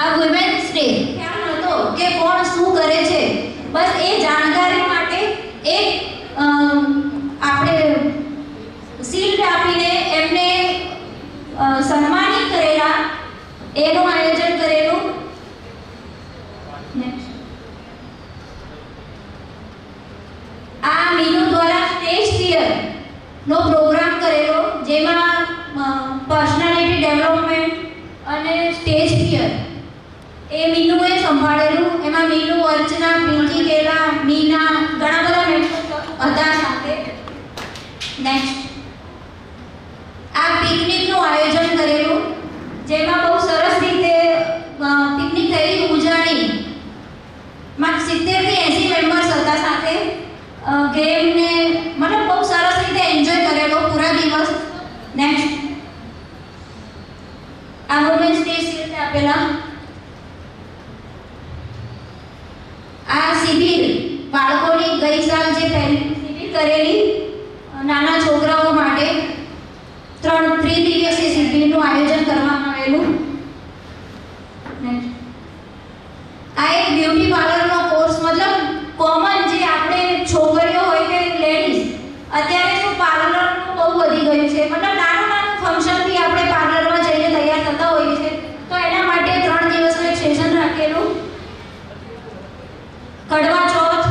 આ women's day ખ્યાલ નહોતો કે કોણ શું કરે છે, બસ એ જાણકારી માટે એક આપણે શિલ્ડ આપીને એમને સન્માનિત કરેલા, એનું આયોજન કરેલું. આ મીનુ દ્વારા સ્ટેજ ફિયર નો પ્રોગ્રામ કરેલો, જેમાં પર્સનાલિટી ડેવલપમેન્ટ અને સ્ટેજ ફિયર એ મીનુએ સંભાળેલું. એમાં મીનુ, અર્ચના, પિંકી, કેલા, મીના ઘણા બધા મેમ્બર્સ હતા સાથે. નેક્સ્ટ આ પિકનિકનું આયોજન કરેલું, જેમાં બહુ સરસ રીતે પિકનિક થયેલી. ઉજવણીમાં 70 થી 80 મેમ્બર્સ હતા સાથે. ગેમને મતલબ બહુ સરસ રીતે એન્જોય કરેલો પૂરા દિવસ. નેક્સ્ટ આ વુમેન્સ ડે શિલ્ડ આપેલા. આ શિબિર બાળકોની ગઈ સાલ જે પહેલી શિબિર કરેલી નાના છોકરાઓ માટે 3 દિવસીય શિબિરનું આયોજન કરવામાં આવેલું. આ એક બ્યુટી પાર્લરનો કોર્સ, મતલબ કોમન જે આપણે છોકરીઓ હોય કે લેડીઝ, અત્યારે શું પાર્લરનું બહુ વધી ગયું છે. મતલબ નાનું ફંક્શનથી આપણે પાર્લરમાં જઈને તૈયાર થતા હોઈએ છીએ, તો એના માટે 3 દિવસનું એક સેશન રાખેલું. કડવા ચોથ,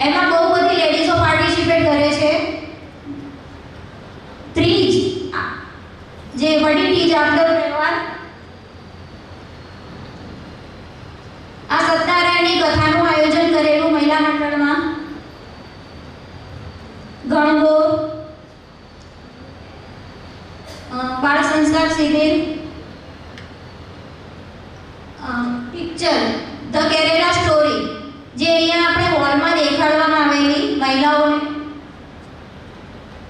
એમાં બહુ બધી લેડીઝો પાર્ટિસિપેટ કરે છે. ત્રીજ, જે વડી તીજ આપનો તહેવાર, આ સત્યનારાયણની કથાનું આયોજન કરેલું મહિલા મંડળમાં. ગણગોર, બાળ સંસ્કાર શિબિર, પિક્ચર ધ કેરેલા સ્ટોરી, જે અહીંયા આપણે હોલમાં દેખાડવામાં આવેલી મહિલાઓને.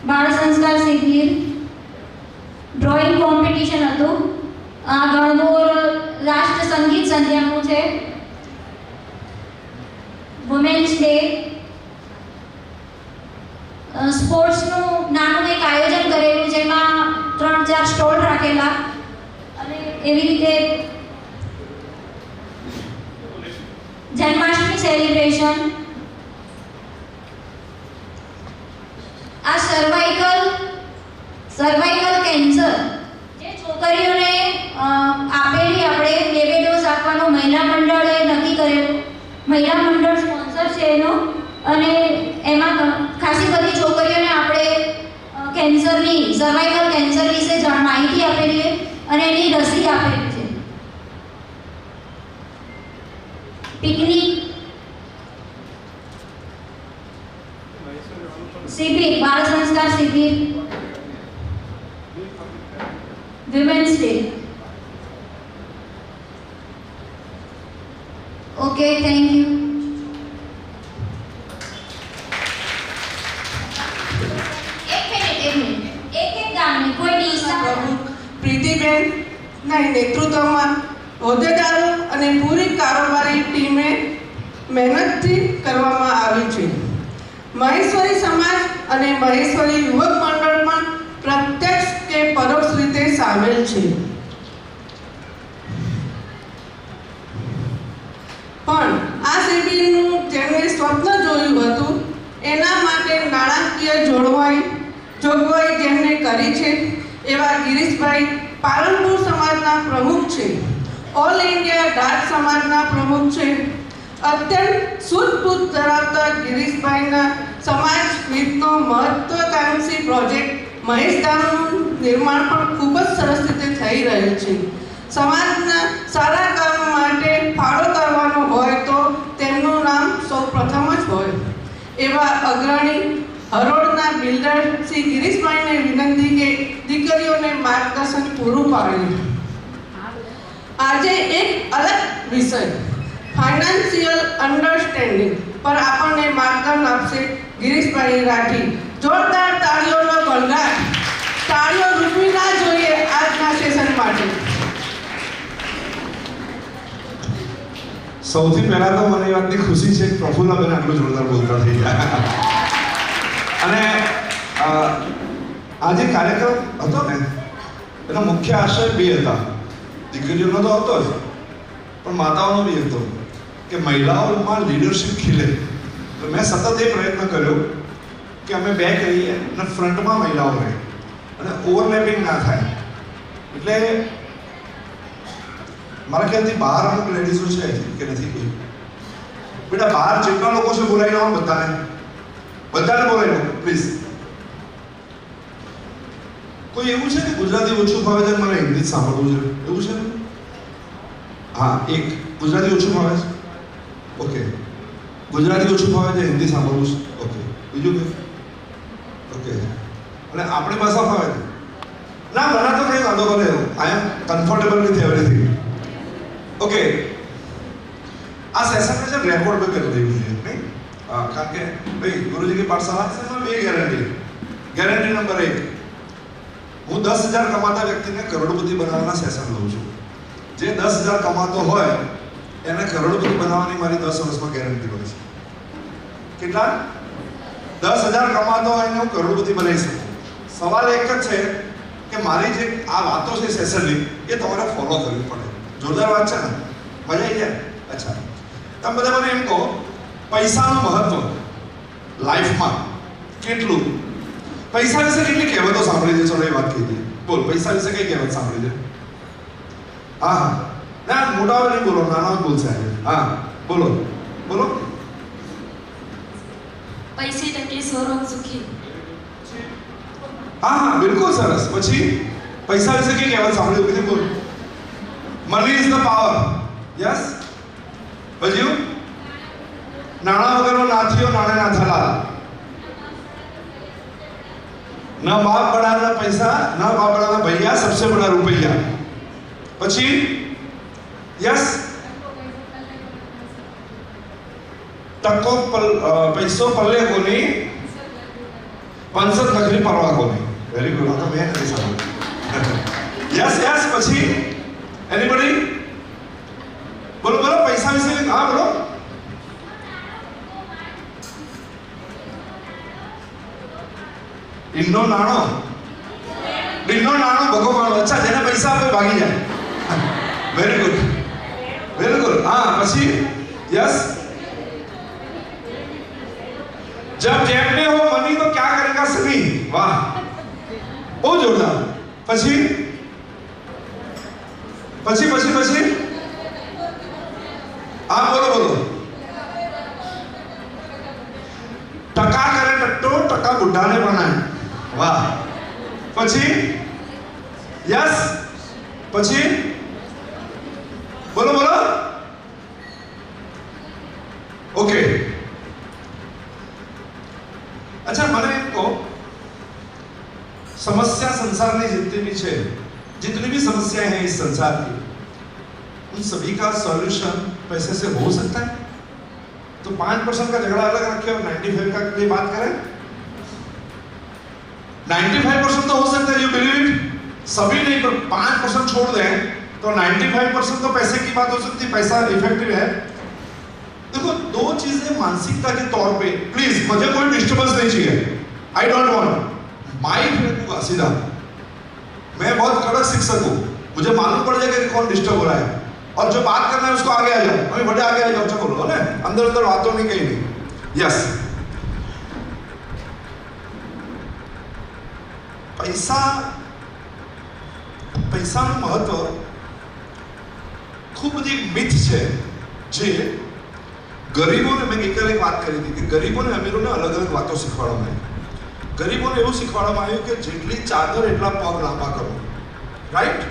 બાળ સંસ્કાર શિબિર, ડ્રોઈંગ કોમ્પિટિશન હતું. આ ગણગોર રાષ્ટ્ર સંગીત સંધ્યાનું છે. વુમેન્સ ડે, સ્પોર્ટ્સનું નાનું એક આયોજન કરેલું, જેમાં 3-4 સ્ટોલ રાખેલા અને એવી રીતે જન્માષ્ટમી સેલિબ્રેશન. આ સર્વાઇકલ કેન્સર, જે છોકરીઓને આપેલી આપણે 2 ડોઝ આપવાનો મહિલા મંડળે નક્કી કરેલું. મહિલા મંડળ સ્પોન્સર છે એનો, અને એમાં ખાસી બધી છોકરીઓને આપણે સર્વાઇકલ કેન્સર વિશે માહિતી આપેલી અને એની રસી આપેલી છે. પિકનિક શિબિર, બાળ સંસ્કાર શિબિર, women's day. Okay, thank you. એક મિનિટ. એક ગામની કોઈ ડીસા પ્રીતિબેન ના નેતૃત્વમાં હોદ્દેદારો અને પૂરી કારોબારી ટીમે મહેનતથી કરવામાં આવી છે. મહેશ્વરી સમાજ અને મહેશ્વરી યુવક મંડળ પણ પ્રત્યક્ષ કે પરોક્ષ રીતે સામેલ છે. પણ આ શિબિરનું જેમણે સ્વપ્ન જોયું હતું, એના માટે નાણાકીય જોગવાઈ જેમણે કરી છે એવા ગિરીશભાઈ પાલનપુર સમાજના પ્રમુખ છે. ઓલ ઇન્ડિયા ડાક સમાજના પ્રમુખ છે. અત્યંત સૂઝબૂઝ ધરાવતા ગિરીશભાઈના સમાજ હિતનો મહત્વાકાંક્ષી પ્રોજેક્ટ મહેશધામનું નિર્માણ પણ ખૂબ જ સરસ રીતે થઈ રહ્યું છે. સમાજના સારા કામ માટે ફાળો કરવાનો હોય તો તેમનું નામ સૌપ્રથમ જ હોય. એવા અગ્રણી હરોળના બિલ્ડર શ્રી ગિરીશભાઈને વિનંતી કે દીકરીઓને માર્ગદર્શન પૂરું પાડે. આજે એક અલગ વિષય ફાઇનાન્શિયલ અન્ડરસ્ટેન્ડિંગ પર આપણને માર્ગદર્શન આપશે ગિરીશભાઈ રાઠી. જોરદાર તાળીઓનો ગણગાટ. તાળીઓ રૂપી ના જોઈએ આજના સેશન માટે. સૌથી પહેલા તો મને એ વાતની ખુશી છે કે પ્રફુલ્લબેન આટલું જોરદાર બોલતા થઈ ગયા. અને આ જે કાર્યક્રમ હતો ને, એનો મુખ્ય આશય 2 હતા. દીકરીઓનો તો હતો જ, પણ માતાઓનો બી હતો કે મહિલાઓમાં લીડરશિપ ખીલે. તો મેં સતત એ પ્રયત્ન કર્યો કે અમે બેક રહીએ અને ફ્રન્ટમાં મહિલાઓ રહે અને ઓવરલેપિંગ ના થાય. એટલે મારા ખ્યાલથી બહાર અમુક લેડીઝો છે કે નથી કોઈ? બેટા બહાર જેટલા લોકો છે બોલાવી લો બધાને બોલાવી લો પ્લીઝ. કોઈ એવું છે કે ગુજરાતી ઓછું ફાવે છે મને હિન્દી સાંભળવું છે એવું છે? હા, એક ગુજરાતી ઓછું ફાવે છે. ઓકે, ગુજરાતી ઓછું ફાવે છે, હિન્દી સાંભળવું છે. ઓકે, બીજું કે? ઓકે, અને આપણી ભાષા ફાવે છે? ના, મને તો કંઈ વાંધો કરે, આઈ એમ કમ્ફર્ટેબલ વિથ એવરીથિંગ. ઓકે, આ સેશનને છે રેકોર્ડ પર કરી દેવું જોઈએ નહીં? કારણ કે ભાઈ ગુરુજી की पाठशाला से मैं બે ગેરંટી નંબર 1, હું 10,000 કમાતા વ્યક્તિને કરોડપતિ બનાવવાના સેશન લઉં છું. જે 10,000 કમાતો હોય એને કરોડપતિ બનાવવાની મારી 10 વર્ષમાં ગેરંટી હોય છે. કેટલા? 10,000 કમાતો હોય એને હું કરોડપતિ બનાવી શકું. સવાલ એક જ છે કે મારી જે આ વાતો છે સેશનની એ તમારે ફોલો કરવી પડે. જોરદાર વાત છે ને? મજા આવી જાય? અચ્છા, તમે બધા મને એમ કહો, પૈસાનું મહત્વ લાઈફમાં કેટલું? પૈસા વિશે કેટલી કહેવતો સાંભળી છે? ચલો એ વાત કહી દઈએ. બોલ, પૈસા વિશે કઈ કહેવત સાંભળી છે? હા હા, ના મોટાઓ નહીં બોલો, નાના બોલશે. હા બોલો બોલો. પૈસે ટકે સોરમ સુખી. હા હા, બિલકુલ સરસ. પછી પૈસા વિશે કઈ કહેવત સાંભળી હતી? બોલ. Money is the power. Yes. પછી નાણા વગરનો નાથીઓ નાણે ના થલા. ना बाप बड़ा ना पैसा, ना बाप बड़ा ना भैया, सबसे बड़ा रुपया. પછી યસ, ટકો પૈસો પલ્લે કોની, પંસત નખરી પરવા કોની. Very good. તો મેં નથી સાંભળ્યું. Yes yes. પછી એનીબડી? બોલો બોલો, પૈસા વિશે. હા બોલો. ડીનો નાણો ભગવાન. અચ્છા, જેને પૈસા આપે ભાગી જાય. Very good very good. હા પછી યસ. जब जेब में हो मनी तो क्या करेगा सभी. वाह, બહુ જોરદાર. પછી પછી પછી પછી હા બોલો બોલો. ટકા કરે ટટ્ટો, ટકા બુઢાને બનાય. વાહ. પછી યસ. પછી બોલો બોલો. ઓકે. अच्छा, मैंने इनको समस्या संसार में जितनी भी समस्याएं हैं इस संसार की, उन सभी का सॉल्यूशन पैसे से हो सकता है. तो 5% का झगड़ा अलग रखे और 95 का लिए बात करें. 95% तो हो सकता है, यू बिलीव इट? सभी नहीं, पर 5% छोड़ दें तो 95% तो पैसे की बात हो सकती है. पैसा इफेक्टिव है. देखो, दो चीजें मानसिकता के तौर पे, प्लीज मुझे कोई डिस्टर्बेंस नहीं चाहिए. I don't want. माइक फेंकूंगा सीधा. मैं बहुत कड़क शिक्षक हूं, मुझे मालूम पड़ जाएगा कि कौन डिस्टर्ब हो रहा है. और जो बात करना है उसको आगे आ जाओ. अभी बड़े आगे आ जाओ. अच्छा बोलो ना, अंदर अंदर बातों नहीं कहीं नहीं. यस. પૈસાનું મહત્વ ખૂબ બધી મિથ છે જે ગરીબોને, મેં ગઈકાલે એક વાત કરી હતી કે ગરીબોને અમીરોને અલગ અલગ વાતો શીખવાડવામાં આવી. ગરીબોને એવું શીખવાડવામાં આવ્યું કે જેટલી ચાદર એટલા પગ લાંબા કરો, રાઈટ?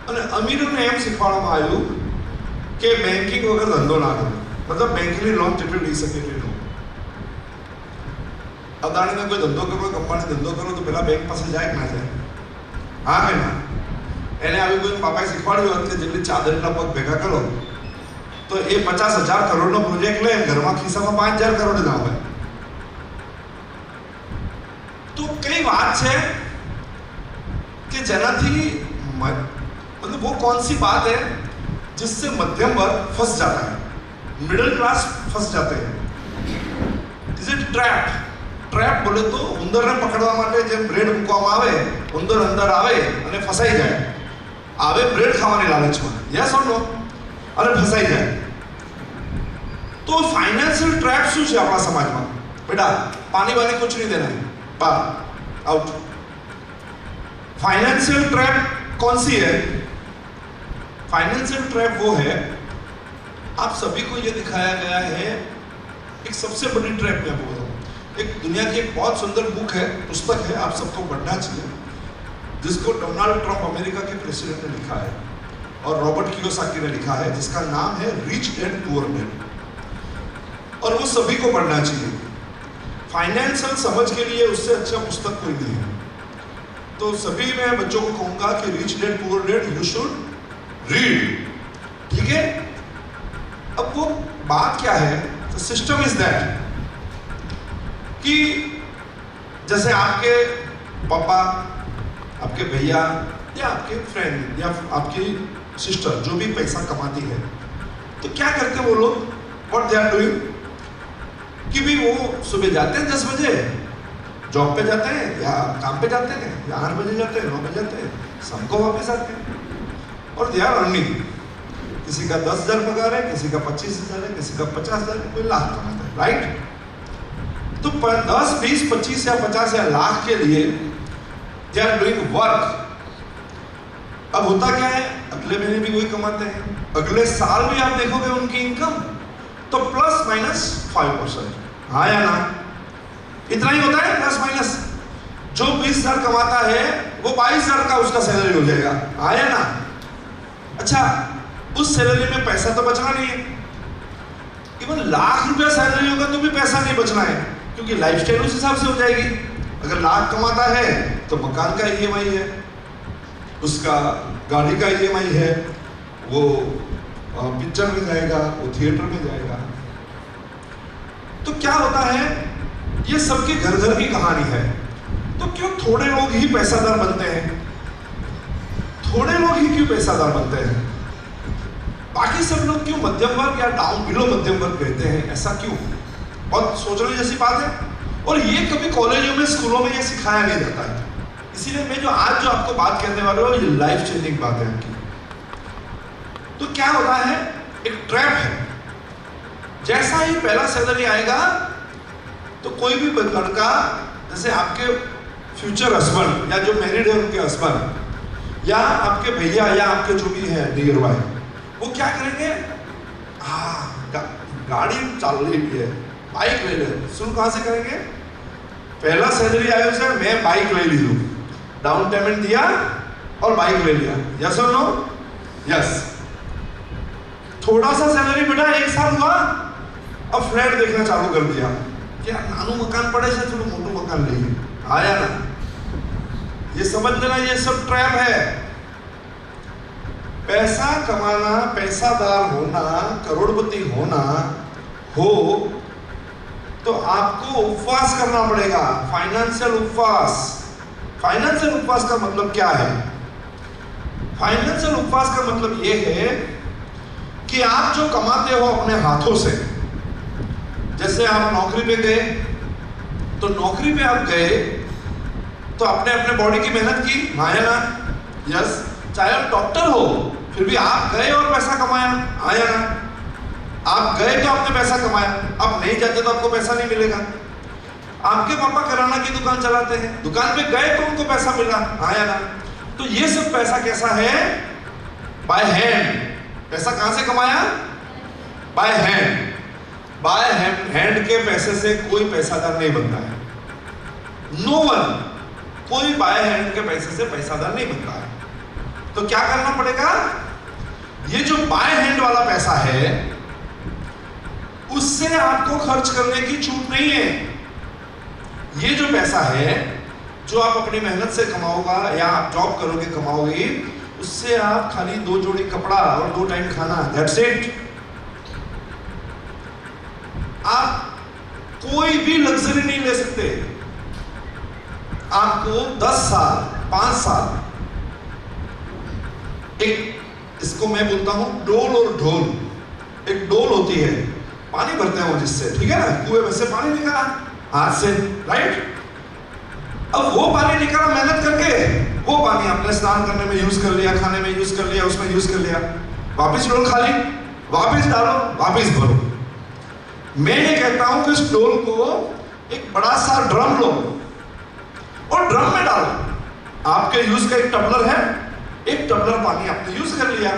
અને અમીરોને એમ શીખવાડવામાં આવ્યું કે બેન્કિંગ વગર ધંધો ના કરો, મતલબ બેંકની લોન જેટલી લઈ શકે એટલી લો. અદાણીને કોઈ ધંધો કરવો, કંપની ધંધો કરવો તો પેલા બેંક પાસે જાય કે ના જાય? હા કે ના? એને આવી કોઈ પાપાએ શીખવાડ્યું હોત કે જેટલી ચાદર એટલા પગ ભેગા કરો તો એ 50,000 કરોડનો પ્રોજેક્ટ લે, ઘરમાં ખિસ્સામાં 5,000 કરોડ ના હોય. તો કઈ વાત છે कि જેનાથી मतलब वो कौन सी बात है जिससे मध्यम वर्ग फंस जाता है, मिडिल क्लास फंस जाते हैं. Is it trap? ट्रैप बोले तो उंदरને પકડવા માટે જે બ્રેડ મૂકવામાં આવે, ઉંદર અંદર આવે અને ફસાઈ જાય. આવે બ્રેડ ખાવાની લાલચમાં, યસ ઓર નો, અને ફસાઈ જાય. तो फाइनेंशियल ट्रैप શું છે આપણા સમાજમાં? બેટા પાણી વાળી कुछ नहीं देना है, बाहर आउट. फाइनेंशियल ट्रैप कौन सी है? फाइनेंशियल ट्रैप वो है, आप सभी को ये दिखाया गया है. एक सबसे बड़ी ट्रैप मैं आपको बताऊं, एक दुनिया की एक बहुत सुंदर बुक है, पुस्तक है, आप सबको पढ़ना चाहिए, जिसको डोनाल्ड ट्रंप अमेरिका के प्रेसिडेंट ने लिखा है और रॉबर्ट कियोसाकी ने लिखा है, जिसका नाम है रिच डैड पुअर डैड. और वो सभी को पढ़ना चाहिए. फाइनेंशियल समझ के लिए उससे अच्छा पुस्तक कोई नहीं है. तो सभी मैं बच्चों को कहूंगा कि rich dad poor dad you should read. ठीक है? अब वो बात क्या है, तो सिस्टम इज दैट कि जैसे आपके पापा, आपके भैया या आपके फ्रेंड या आपकी सिस्टर जो भी पैसा कमाती है, तो क्या करते हैं वो लोग? व्हाट दे आर डूइंग कि भी वो सुबह जाते हैं 10 बजे, जॉब पे जाते हैं या काम पे जाते हैं, या 8 बजे जाते हैं, 9 बजे जाते हैं, शाम को वापस आते हैं, और दे आर अर्निंग. किसी का 10,000 पगार है, किसी का 25,000 है, किसी का 50,000 है, कोई लाख कमाता है, राइट? तो 10, 20, 25 या 50 या लाख के लिए दे आर डूइंग वर्क. अब होता क्या है, अगले महीने भी वही कमाते हैं, अगले साल भी आप देखोगे उनकी इनकम तो प्लस माइनस 5%. हाँ या ना? इतना ही होता है, प्लस माइनस. जो 20,000 कमाता है वो 22,000 का उसका सैलरी हो जाएगा. हाँ या ना? अच्छा, उस सैलरी में पैसा तो बचना नहीं है. इवन लाख रुपया सैलरी होगा तो भी पैसा नहीं बचना है, क्योंकि लाइफस्टाइल उस हिसाब से हो जाएगी. अगर लाख कमाता है तो मकान का EMI है, उसका गाड़ी का EMI है, वो पिक्चर में जाएगा, वो थिएटर में जाएगा. तो क्या होता है, ये सबके घर घर की कहानी है. तो क्यों थोड़े लोग ही पैसादार बनते हैं? थोड़े लोग ही क्यों पैसादार बनते हैं? बाकी सब लोग क्यों मध्यम वर्ग या डाउन बिलो मध्यम वर्ग कहते हैं? ऐसा क्यों? बहुत सोचने जैसी बात है. और ये कभी कॉलेजों में, स्कूलों में ये सिखाया नहीं जाता है. इसीलिए मैं जो आज जो आपको बात कहने वाला हूँ, ये लाइफ चेंजिंग बात है आपकी. तो क्या होता है, एक ट्रैप है. जैसा ही पहला सैलरी आएगा तो कोई भी लड़का, जैसे आपके फ्यूचर हस्बैंड या जो मैरिड है उनके हस्बैंड, या आपके भैया या आपके जो भी है डियर वाइफ, वो क्या करेंगे? गाड़ी चल रही है, बाइक ले ले. शुरू कहाँ से करेंगे? पहला सैलरी आया उसे मैं बाइक ले ली हूँ, डाउन पेमेंट दिया और बाइक ले लिया. यस और नो? यस. थोड़ा सा सैलरी बेटा 1 साल हुआ, अब फ्लैट देखना चालू कर दिया. क्या नानू मकान पड़े से थोड़ा मोटू मकान लीजिए. आया ना? ये समझ लेना, ये सब ट्रैप है. पैसा कमाना, पैसादार होना, करोड़पति होना हो तो आपको उपवास करना पड़ेगा. फाइनेंशियल उपवास. फाइनेंशियल उपवास का मतलब क्या है? फाइनेंशियल उपवास का मतलब ये है कि आप जो कमाते हो अपने हाथों से, जैसे आप नौकरी पे गए, तो नौकरी पे आप गए तो आपने अपने बॉडी की मेहनत की, हाँ या ना? यस. चाहे आप डॉक्टर हो, फिर भी आप गए और पैसा कमाया, हाँ या ना? आप गए तो आपने पैसा कमाया. आप नहीं जाते तो आपको पैसा नहीं मिलेगा. आपके पापा किराना की दुकान चलाते हैं, दुकान पे गए तो उनको पैसा मिला, हाँ या ना? तो ये सब पैसा कैसा है? By hand. पैसा कहां से कमाया? By hand. बाय हैंड के पैसे से कोई पैसादार नहीं बनता है. No one. कोई बाय हैंड के पैसे से पैसादार नहीं बनता है. तो क्या करना पड़ेगा? ये जो बाय हैंड वाला पैसा है, उससे आपको खर्च करने की छूट नहीं है. ये जो पैसा है जो आप अपनी मेहनत से कमाओगा या आप जॉब करोगे कमाओगे, उससे आप खाली 2 जोड़ी कपड़ा और 2 टाइम खाना, दैट्स इट. आप कोई भी लग्जरी नहीं ले सकते. आपको 10 साल 5 साल, एक इसको मैं बोलता हूं डोल और ढोल. एक डोल होती है, पानी भरते हैं वो जिससे, ठीक है ना, कुएं में से पानी निकाला हाथ से, राइट? अब वो पानी निकाला मेहनत करके, वो पानी आपने स्नान करने में यूज कर लिया, खाने में यूज कर लिया, उसमें यूज कर लिया, वापस डोल खाली, वापस डालो, वापस भरो। मैं ये कहता हूं कि इस डोल को एक बड़ा सा ड्रम लो और ड्रम में डालो। आपके यूज का एक टम्बलर है, एक टम्बलर पानी आपने यूज कर लिया,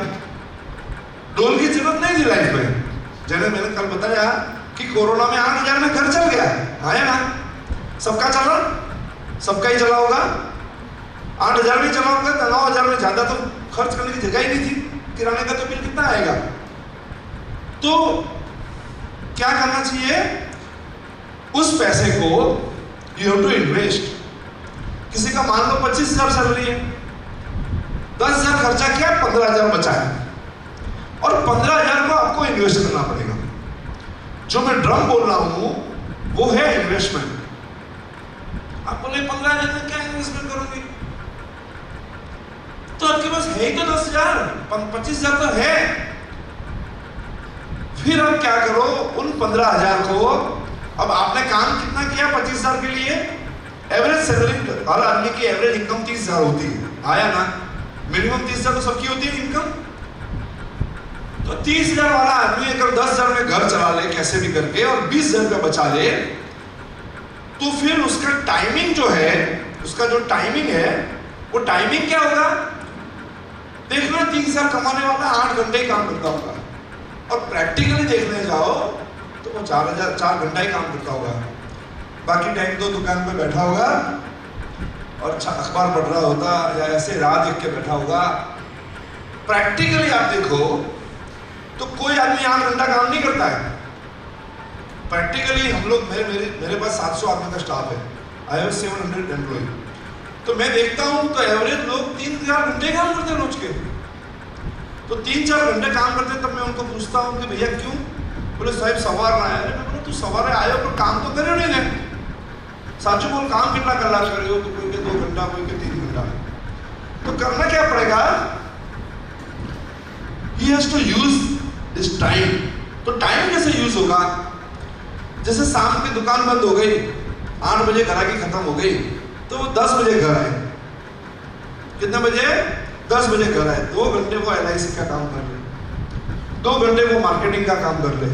डोल की जरूरत नहीं थी लाइफ में। जैसे मैंने कल बताया कि कोरोना में 8,000 में घर चल गया, आया ना? सबका चला, सबका ही चला होगा। 8,000 में चला होगा, 9,000 में ज्यादा तो खर्च करने की जगह ही नहीं थी। किराने का तो बिल कितना आएगा? तो क्या करना चाहिए? उस पैसे को यू हैव टू इन्वेस्ट। किसी का मान लो 25,000 सैलरी है, 10,000 खर्चा किया, 15,000 बचाया, और 15,000 को आपको इन्वेस्ट करना पड़ेगा। जो मैं ड्रम बोल रहा हूं वो है इन्वेस्टमेंट। आप बोले 15,000 में क्या इन्वेस्टमेंट करोगे? तो आपके पास है ही तो 10,000, 25,000 तो है। फिर आप क्या करो, उन 15,000 को, अब आपने काम कितना किया 25,000 के लिए? एवरेज सैलरी, हर आदमी की एवरेज इनकम 30,000 होती है, आया ना? मिनिमम 30,000 तो सबकी होती है इनकम। तो 30,000 वाला आदमी अगर 10,000 में घर चला ले कैसे भी करके और 20,000 रुपया बचा ले, तो फिर उसका टाइमिंग जो है, उसका जो टाइमिंग है, वो टाइमिंग क्या होगा? देखना, 30,000 कमाने वाला 8 घंटे ही काम करता होगा, और प्रैक्टिकली देखने जाओ तो वो 4 घंटा ही काम करता होगा। बाकी टाइम तो दुकान पे बैठा होगा और अखबार पढ़ रहा होता, या ऐसे राह देख के बैठा होगा। प्रैक्टिकली आप देखो तो कोई आदमी 8 घंटा काम नहीं करता है। प्रैक्टिकली हम लोग, मेरे पास 700 आदमी का स्टाफ है, आई हैव 700 एम्प्लॉय। तो मैं देखता हूं तो एवरेज लोग 3-4 घंटे काम करते हैं रोज के। तो 3-4 घंटे काम करते हैं, तब मैं उनको पूछता हूं कि भैया क्यों? बोले साहब सवार ना आया। मैं बोला तू सवारे आयो पर काम तो करे नहीं है। साचो बोल, काम कितना कला कर रहे हो? तो कोई के 2 घंटा, कोई के 3 घंटा। तो करना क्या पड़ेगा? He has to use this time। तो टाइम कैसे यूज होगा? जैसे शाम की दुकान बंद हो गई, 8 बजे ग्राहकी खत्म हो गई, तो वो 10 बजे घर आए। कितने बजे? 10 बजे घर आए। 2 घंटे वो LIC का काम कर ले, 2 घंटे वो मार्केटिंग का काम कर ले,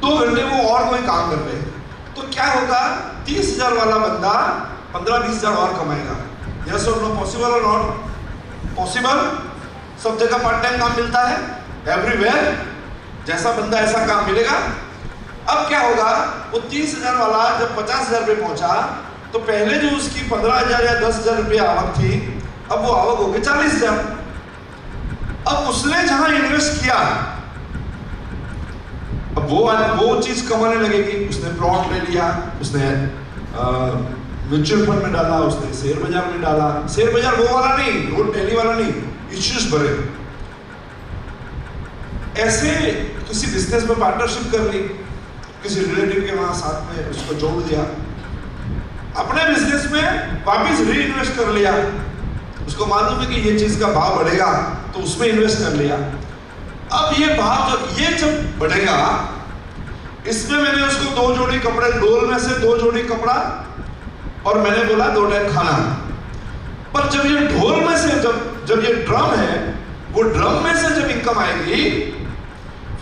2 घंटे वो और कोई काम कर ले। तो क्या होगा? 30,000 वाला बंदा 15-20,000 और कमाएगा। यस और नो? पॉसिबल और नॉट पॉसिबल? सब जगह पार्ट टाइम काम मिलता है, एवरीवेयर। जैसा बंदा ऐसा काम मिलेगा। अब क्या होगा? वो 30,000 वाला जब 50,000 पे पहुंचा, तो पहले जो उसकी 15,000 या 10,000 रुपये आवक थी, अब वो आवक हो गई 40,000। अब उसने जहां इन्वेस्ट किया, अब वो चीज कमाने लगेगी। उसने प्लॉट ले लिया, उसने म्यूचुअल फंड में डाला, उसने शेयर बाजार में डाला। शेयर बाजार वो वाला नहीं, रोड टेली वाला नहीं, इश्यूज भरे। ऐसे किसी बिजनेस में पार्टनरशिप कर ली, किसी रिलेटिव के वहां साथ में उसको जोड़ दिया, अपने बिजनेस में वापस री इन्वेस्ट कर लिया। उसको मालूम है कि ये चीज का भाव बढ़ेगा, तो उसमें इन्वेस्ट कर लिया। अब ये भाव जब बढ़ेगा, इसमें मैंने उसको 2 जोड़ी कपड़े, डोल में से 2 जोड़ी कपड़ा, और मैंने बोला 2 टाइम खाना। पर जब ये ढोल में से, जब ये ड्रम है, वो ड्रम में से जब इनकम आएगी,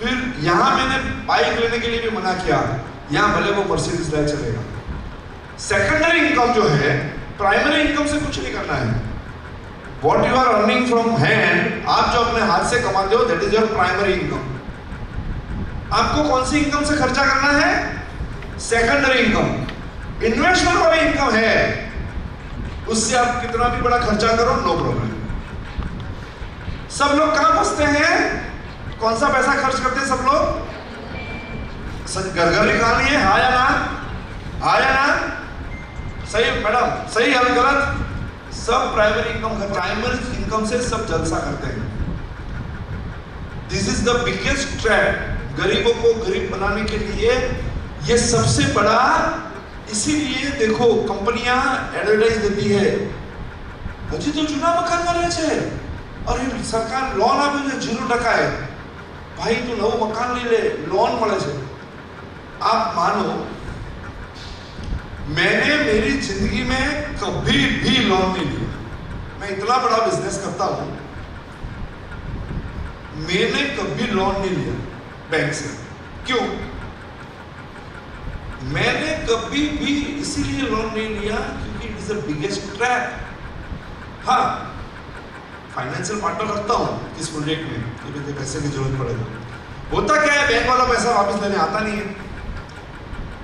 फिर यहां मैंने बाइक लेने के लिए भी मना किया, यहां भले वो मर्सिडीज लाइक चलेगा। सेकेंडरी इनकम जो है, प्राइमरी इनकम से कुछ नहीं करना है। What you are earning from hand, आप जो अपने हाथ से कमाते हो, that is your primary income. आपको कौन सी इनकम से खर्चा करना है? Secondary income. इन्वेस्टमेंट वाली इनकम है, उससे आप कितना भी बड़ा खर्चा करो, नो प्रॉब्लम। सब लोग कहां फंसते हैं? कौन सा पैसा खर्च करते हैं सब लोग? घर कहानी है, हाँ या ना? हाँ या ना? सही मैडम, सही है गलत? सब प्राइमरी इनकम, प्राइमरी इनकम से सब जलसा करते हैं। This is the biggest trap. गरीबों को गरीब बनाने के लिए ये सबसे बड़ा, इसीलिए देखो कंपनियां एडवर्टाइज देती है, हजी तो जूना मकान वाले छे, और सरकार लोन आपे છે 0% है, भाई तू नवो मकान ले ले, लोन મળે છે। आप मानो, मैंने मेरी जिंदगी में कभी भी लोन नहीं लिया, मैं इतना बड़ा बिजनेस करता हूं, मैंने कभी लोन नहीं लिया बैंक से। क्यों? मैंने कभी भी इसीलिए लोन नहीं लिया क्योंकि it is the biggest trap. हाँ, फाइनेंशियल पार्टनर रखता हूं इस प्रोजेक्ट में कि मुझे पैसे की जरूरत पड़ेगा। होता क्या है, बैंक वाला पैसा वापस लेने आता नहीं है,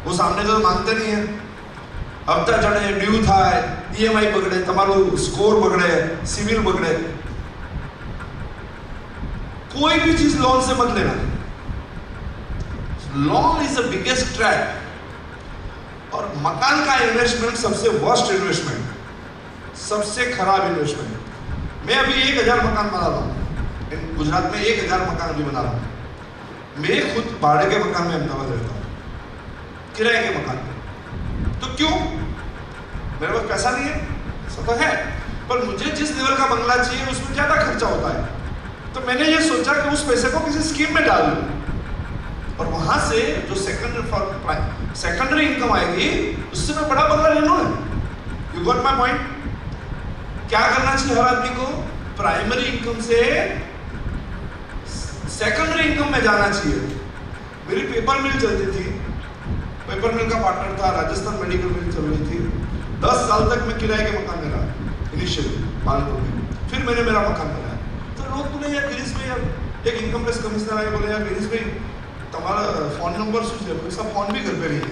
वो सामने तो मांगते नहीं है। हफ्ता चढ़े, ड्यू થાય, ईएमआई બગડે, તમારું સ્કોર બગડે, સિવિલ બગડે। कोई भी चीज लोन से मत लेना। Loan is the biggest trap. और मकान का इन्वेस्टमेंट सबसे वर्स्ट इन्वेस्टमेंट, सबसे खराब इन्वेस्टमेंट। मैं अभी 1000 मकान बना रहा हूँ गुजरात में, 1000 मकान अभी बना रहा हूँ। मैं खुद भाड़े के मकान में अहमदाबाद रहता हूँ, किराए के मकान में। तो क्यों? मेरे पास पैसा नहीं है, ऐसा तो है, पर मुझे जिस लेवल का बंगला चाहिए उसमें ज्यादा खर्चा होता है। तो मैंने ये सोचा कि उस पैसे को किसी स्कीम में डाल दूं और वहां से जो सेकेंडरी इनकम आएगी उससे मैं बड़ा बंगला ले लूं। You got my point? क्या करना चाहिए हर आदमी को? प्राइमरी इनकम से सेकेंडरी इनकम में जाना चाहिए। मेरी पेपर मिल चलती थी, पेपर मिल का पार्टनर था, राजस्थान मेडिकल मिल चल रही थी। 10 साल तक मैं किराए के मकान में रहा इनिशियली पालनपुर में, फिर मैंने मेरा मकान बनाया। तो लोग बोले यार गिरीश भाई, यार एक इनकम टैक्स कमिश्नर आए, बोले यार गिरीश भाई तुम्हारा फोन नंबर શું છે? बोले साहब फोन भी घर पे नहीं है।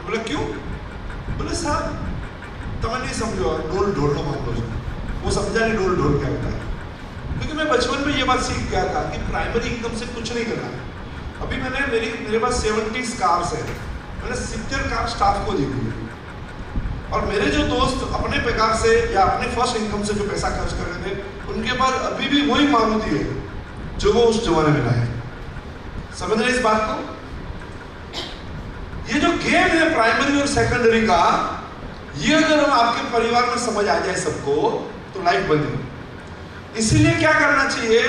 बोले क्यों? बोले साहब તમે नहीं समझो, डोल ढोल નો मामलो છે। वो समझा नहीं डोल ढोल क्या होता है, क्योंकि मैं बचपन में ये बात सीख गया था कि प्राइमरी इनकम से कुछ नहीं करना है। अभी मेरे पास 70 कार्स है, मैंने 70 कार स्टाफ को दी हुई है। और मेरे जो दोस्त अपने पगार से या अपने फर्स्ट इनकम से जो पैसा खर्च कर रहे थे, उनके पास अभी भी वही मारुति है जो वो उस जमाने में लाए। समझ रहे इस बात को? ये जो गेम है प्राइमरी और सेकेंडरी का, ये अगर आपके परिवार में समझ आ जाए सबको तो लाइफ बन जाए। इसीलिए क्या करना चाहिए,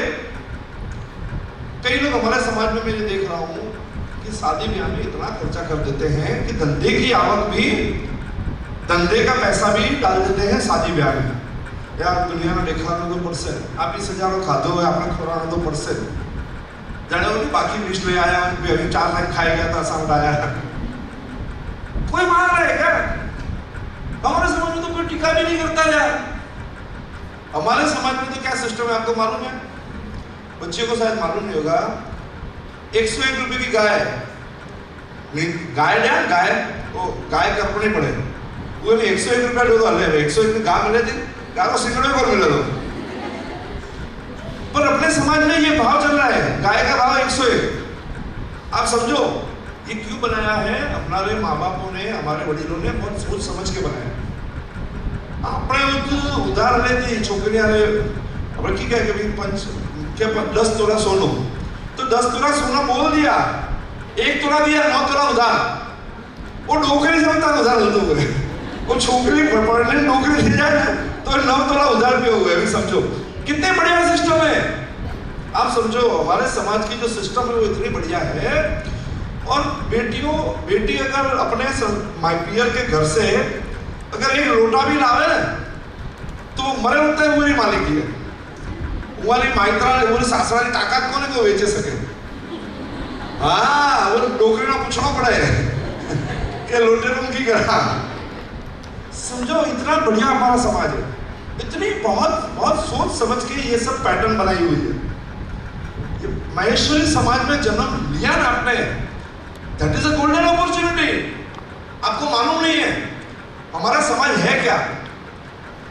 कई लोग हमारे समाज में मैं देख रहा हूं कि शादी ब्याह में इतना खर्चा कर देते हैं कि धंधे की आवक भी, धंधे का पैसा भी डाल देते हैं शादी ब्याह में। यार दुनिया में દેખાવાનું તો પડશે, આ 20,000 ખાધો હોય આપણે ખવડાવવાનું તો પડશે। જાણે ઓલી બાકી લિસ્ટ લઈ આયા કે હવે 4 લાખ ખાઈ ગયા था साउंड आया, कोई मान रहा है क्या? हमारे समाज में तो कोई टीका भी नहीं करता यार। हमारे समाज में तो क्या सिस्टम है आपको मालूम है? बच्चे को शायद मालूम नहीं होगा। 101 रुपए की गाय, गाय वो गाय करनी पड़े, वो 101 रुपया दो हले 101 में गाय मिले थी, गाय को सिंगड़े पर मिले दो। पर अपने समाज में ये भाव चल रहा है, गाय का भाव 101। आप समझो ये क्यों बनाया है? हमारे माँ बापों ने, हमारे वडीलों ने बहुत सोच समझ के बनाया। આપણે ઉધાર લેતી છોકરીઓ આપણે की कहे कि 10 तोला सोनो, तो 10 तोला सोना बोल दिया, 1 तोला दिया, 9 तोला उधार। वो नौकरी समझता उधार होते हुए, वो छोकरी पढ़ने नौकरी ले जाए ना तो 9 तोला उधार पे हुए। अभी समझो कितने बढ़िया सिस्टम है। आप समझो हमारे समाज की जो सिस्टम है वो इतनी बढ़िया है। और बेटी अगर अपने पियर के घर से अगर एक लोटा भी लावे ना तो मरे उठते वो नहीं मालिक है, वाली माइत्रा वो सासरा की ताकत कोने को बेचे सके। हाँ, वो डोकरी ना पूछना पड़े कि लोटे रूम की करा। समझो इतना बढ़िया हमारा समाज है, इतनी बहुत बहुत सोच समझ के ये सब पैटर्न बनाई हुई है। महेश्वरी समाज में जन्म लिया ना आपने, that is a golden opportunity. आपको मालूम नहीं है हमारा समाज है क्या?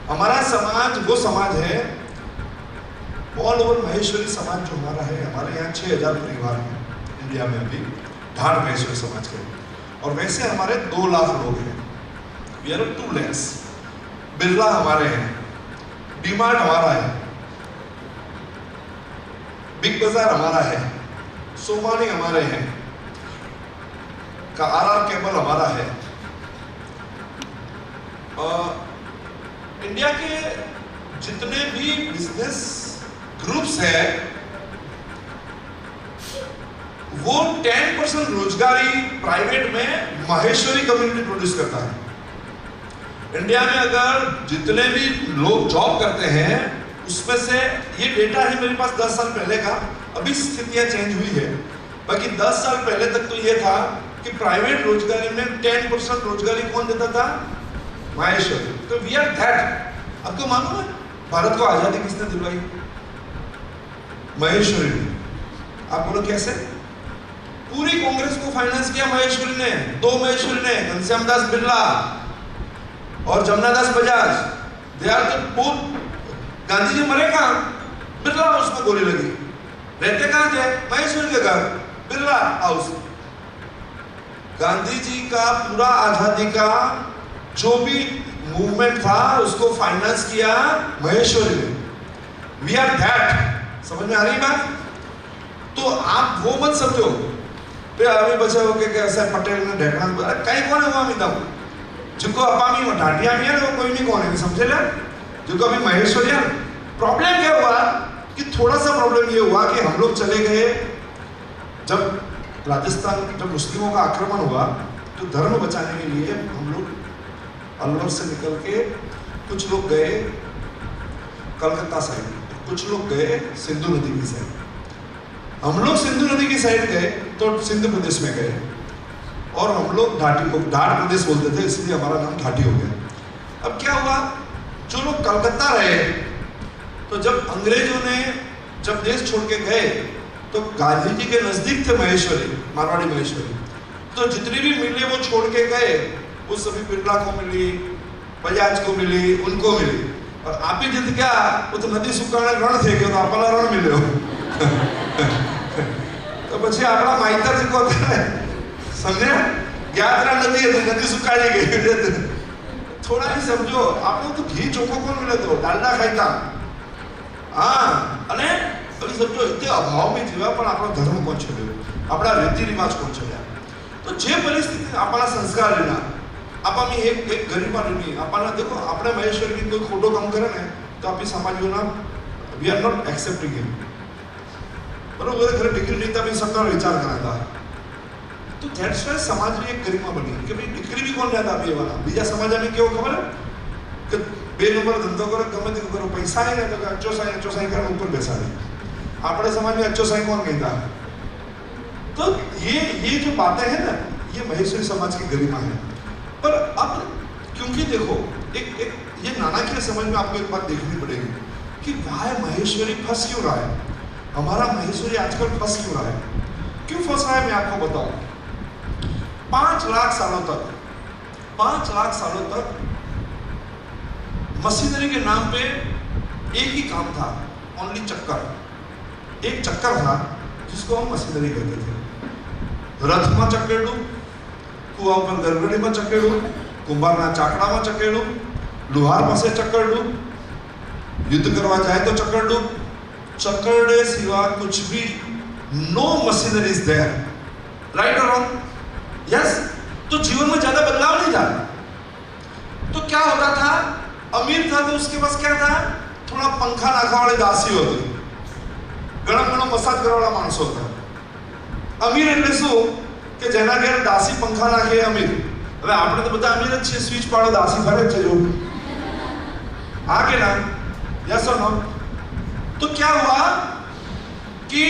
हमारा समाज वो समाज है, ऑल ओवर महेश्वरी समाज जो हमारा है, हमारे यहाँ 6000 परिवार हैं इंडिया में अभी ढाल महेश्वरी समाज के। और वैसे हमारे 2 लाख लोग हैं, वी आर 2 lakhs। बिरला हमारे हैं, डीमार्ट हमारा है, बिग बाजार हमारा है, सोमानी हमारे हैं, RR केबल हमारा है। इंडिया के जितने भी बिजनेस ग्रुप्स हैं वो 10% रोजगारी प्राइवेट में माहेश्वरी कम्युनिटी प्रोड्यूस करता है। इंडिया में अगर जितने भी लोग जॉब करते हैं उसमें से, ये डेटा है मेरे पास 10 साल पहले का, अभी स्थितियां चेंज हुई है, बाकी 10 साल पहले तक तो ये था कि प्राइवेट रोजगारी में 10% रोजगारी कौन देता था? महेश्वरी। तो वी आर दैट। आपको मालूम है भारत को आजादी किसने दिलवाई? महेश्वरी ने। आप बोलो कैसे? पूरी कांग्रेस को फाइनेंस किया महेश्वरी ने, 2 महेश्वरी ने, घनश्याम दास बिरला और Jamuna Das Bajaj. They are the both. Gandhi ji मरे कहाँ? बिरला हाउस में गोली लगी। रहते कहाँ थे? महेश्वरी के घर, बिरला हाउस। गांधी जी का पूरा आजादी का जो भी मूवमेंट था उसको फाइनेंस किया महेश्वरी ने। We are that. समझ में आ रही बात? तो आप वो मत समझो अभी बचे हो के कैसे पटेल ने ढेकना कहीं कौन है? वो अमिता जिनको अपामी ढाटिया में है वो कोई नहीं कौन है, समझे ना? जो कभी महेश्वरी। प्रॉब्लम क्या हुआ कि थोड़ा सा प्रॉब्लम ये हुआ कि हम लोग चले गए, जब राजस्थान जब मुस्लिमों का आक्रमण हुआ तो धर्म बचाने के लिए हम लोग अलवर से निकल के कुछ लोग गए कलकत्ता साइड, कुछ लोग गए सिंधु नदी की साइड। हम लोग सिंधु नदी की साइड गए तो सिंध प्रदेश में गए और हम लोग ढाट प्रदेश बोलते थे इसलिए हमारा नाम ढाटी हो गया। अब क्या हुआ, जो लोग कलकत्ता रहे तो जब अंग्रेजों ने जब देश छोड़ के गए तो गांधी जी के नजदीक थे महेश्वरी, मारवाड़ी महेश्वरी। तो जितनी भी मिले वो छोड़ के गए, वो सभी बिरला को मिली, बजाज को मिली, उनको मिली। और आप ही जित क्या वो तो नदी सुकाने रण थे तो आपला रण मिले हो। तो પછી આપણા માઈતર જ કો કરે સમજ્યા યાત્રા નદી હતી, નદી સુકાઈ ગઈ। थोड़ा ही समझो, आपने तो घी चोखो कौन मिले तो डालडा खाईता। हाँ अने अभी समझो इतने अभाव में जीवा पण આપણો ધર્મ કોણ છોડ્યો, આપણા રીતિ રિવાજ કોણ છોડ્યા। તો જે પરિસ્થિતિ આપણા સંસ્કાર લીધા, આપામી એક ગરીબા લીધી આપણા, देखो આપણે મહેશ્વર की कोई खोटो काम करे ने तो आपी समाजोना we are not accepting him. बरोबर घरे डिग्री नहीं था भी सरकार विचार कराता। तो दैट्स व्हाई समाज में एक गरिमा बनी कि भाई डिग्री भी कौन लेता भी वाला बीजा समाज में केवो खबर है कि बे नंबर धंधो करो गमे ते करो पैसा है तो अच्छो साई कर ऊपर बैसा दे। अपने समाज में अच्छो साई कौन कहता? तो ये जो बातें हैं ना ये महेश्वरी समाज की गरिमा है। पर अब क्योंकि देखो एक ये नानाकीय समझ में आपको एक बात देखनी पड़ेगी कि वाह महेश्वरी फंस क्यों रहा है, हमारा महेश्वरी आजकल फंस क्यों रहा है। क्यों फंस रहा है मैं आपको बताऊं। 5 लाख सालों तक मशीनरी के नाम पे एक ही काम था, ओनली चक्कर। एक चक्कर था जिसको हम मशीनरी कहते थे। रथ में चकेड़ू, कुआ पर गरगड़ी में चकेड़ू, कुंभार ना चाकड़ा में चकेड़ू, लोहार पासे चक्करडू, युद्ध करवा जाए तो चक्करडू। चक्करडे सिवा कुछ भी no machinery is there, right और रॉन्ग? यस। तो जीवन में ज्यादा बदलाव नहीं था। तो क्या होता था, अमीर था तो उसके पास क्या था, थोड़ा पंखा नाखा वाली दासी होती, गरम गरम मसाज करवा वाला माणस होता। अमीर એટલે શું કે જેના ઘરે દાસી પંખા નાખે અમીર। હવે આપણે તો બધા અમીર જ છીએ, સ્વિચ પાડો દાસી ફરે છે જો, હા કે ના? यस और नो? तो क्या हुआ कि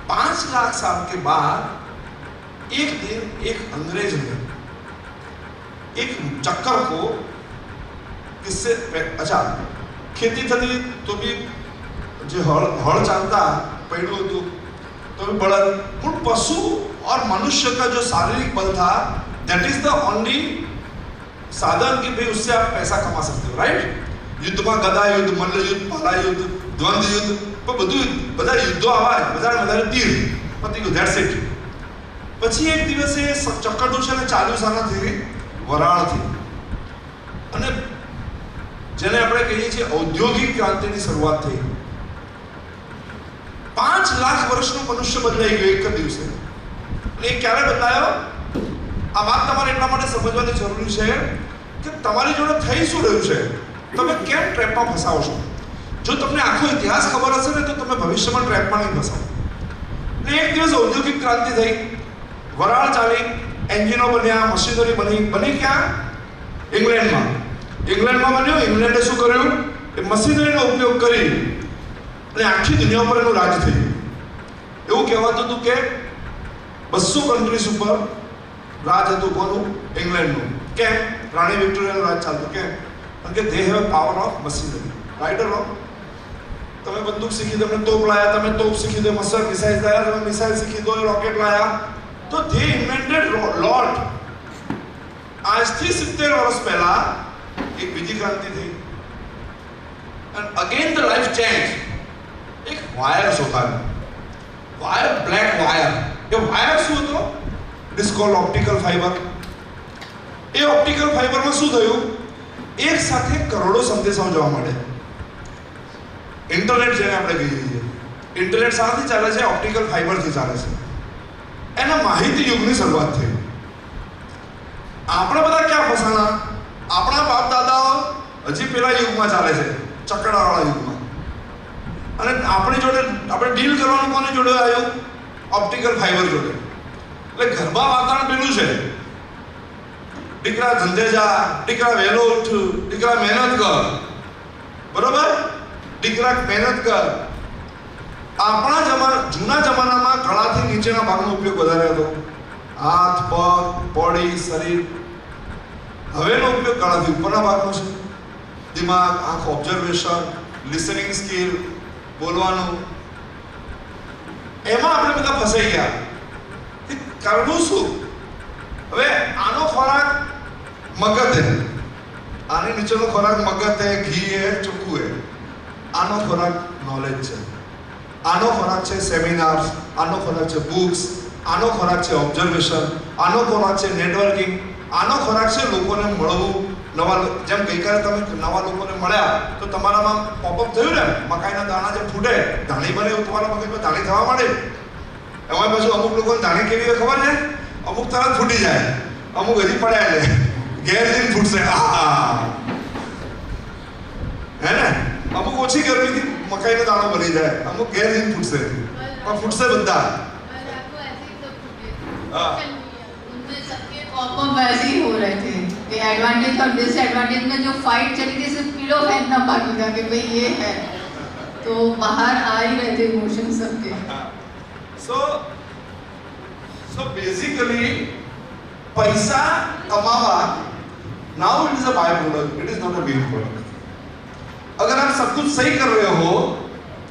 5 लाख साल के बाद एक दिन एक अंग्रेज ने एक चक्कर को किससे, अच्छा खेती थी तो भी जो हल चालता पैडू तो भी बड़द, पर पशु और मनुष्य का जो शारीरिक बल था दैट इज द ओनली साधन कि भाई उससे आप पैसा कमा सकते हो, राइट? युद्ध में गदा युद्ध, मल्ल युद्ध, भाला युद्ध, द्वंद्व युद्ध, पर बधा युद्धों आवा વધારે तीर पति को दैट्स इट। પછી એક દિવસે ચક્કરડું છે ને ચાલ્યું સાનાથી વરાળ થી, અને જેને આપણે કહીએ છીએ ઔદ્યોગિક ક્રાંતિની શરૂઆત થઈ। 5 લાખ વર્ષનો મનુષ્ય બદલાઈ ગયો એક જ દિવસે। અને એ ક્યારે બદલાયો? આ વાત તમારે એટલા માટે સમજવાની જરૂરી છે કે તમારી જોડે થઈ શું રહ્યું છે, તમે કેમ ટ્રેપમાં ફસાવો છો। જો તમને આખો ઇતિહાસ ખબર હશે ને તો તમે ભવિષ્યમાં ટ્રેપમાં નહીં ફસાવો। ને એક દિવસ ઔદ્યોગિક ક્રાંતિ થઈ, વરાળ ચાલી, એન્જિનો બન્યા, મશીનરી બની। બની ક્યાં? ઇંગ્લેન્ડમાં બન્યું. ઇંગ્લેન્ડે શું કર્યું? એ મશીનરીનો ઉપયોગ કરી અને આખી દુનિયા પર એનું રાજ થયું. એવું કહેવાતું હતું કે 200 કન્ટ્રીઝ ઉપર રાજ હતું. કોનું? ઇંગ્લેન્ડનું. કેમ? રાણી વિક્ટોરિયાનું રાજ ચાલતું. કેમ? કારણ કે they have power of machinery. Right or wrong? તમે બંદૂક શીખી, તમે તોપ લાયા, તમે તોપ શીખી દો, મિસાઇલ લાયા, તમે મિસાઇલ શીખી દો, રોકેટ લાયા. તો દે ઇન્વેન્ટેડ લોટ. આજથી 70 વર્ષ પહેલા એક બીજી ક્રાંતિ થઈ. And again the life change. એક વાયર શોધાયો. Wire, black wire. એ વાયર શું હતો? It is called optical fibre. એ ઓપ્ટિકલ ફાઈબરમાં શું થયું? એક સાથે કરોડો સંદેશાઓ જવા મળે. ઇન્ટરનેટ જેને આપણે કહીએ છીએ, ઇન્ટરનેટ શાથી ચાલે છે? ઓપ્ટિકલ ફાઈબરથી ચાલે છે. એના માહિતી યુગની શરૂઆત થઈ. આપણે બધા ક્યાં ફસાણા? આપણા બાપ દાદાઓ હજી પેલા યુગમાં ચાલે છે, ચકડાવાળા યુગમાં. અને આપણી જોડે આપણે ડીલ કરવાનું કોની જોડે આવ્યું? ઓપ્ટિકલ ફાઈબર જોડે. એટલે ઘરમાં વાતાવરણ પેલું છે, દીકરા ધંધે જા, દીકરા વહેલો ઉઠ, દીકરા મહેનત કર. બરોબર? દીકરા મહેનત કર. આપણા જૂના જમાનામાં ગળાથી નીચેના ભાગનો ઉપયોગ વધારે હતો. હાથ, પગ, બોડી, શરીર. હવેનો ઉપયોગ ગળાથી ઉપરના ભાગનો છે. દિમાગ, આંખ, ઓબ્ઝર્વેશન, લિસનિંગ સ્કિલ, બોલવાનું. એમાં આપણે બધા ફસાઈ ગયા. કરવું શું? હવે આનો ખોરાક મગજ હે, આની નીચેનો ખોરાક મગજ હે, ઘી હે, ચોખ્ખું હે. આનો ખોરાક નોલેજ છે. આનો ખોરાક છે સેમિનાર્સ, આનો ખોરાક છે બુક્સ, આનો ખોરાક છે ઓબ્ઝર્વેશન, આનો ખોરાક છે નેટવર્કિંગ, આનો ખોરાક છે લોકોને મળવું. જેમ ગઈકાલે તમે નવા લોકોને મળ્યા તો તમારામાં પોપઅપ થયું ને, મકાઈના દાણા જે ફૂટે, ધાણી બને એવું તમારા મગજમાં ધાણી થવા માંડે. એમાં પાછું અમુક લોકોને ધાણી કેવી હોય ખબર છે? અમુક તરત ફૂટી જાય, અમુક હજી પડ્યા છે, ઘેર જઈને ફૂટશે. હે ને? અમુક ઓછી ગરમીથી મકાઈનો દાણો બની જાય, અમુક ઘેર જઈને ફૂટશે, પણ ફૂટશે બધા. पॉपअप वैसे ही हो रहे थे कि एडवांटेज और डिसएडवांटेज में जो फाइट चली थी सिर्फ पीलो फेंकना बाकी था कि भाई ये है, तो बाहर आ ही रहे थे इमोशन सबके. So basically पैसा कमावा now it is a byproduct, it is not a main product. अगर आप सब कुछ सही कर रहे हो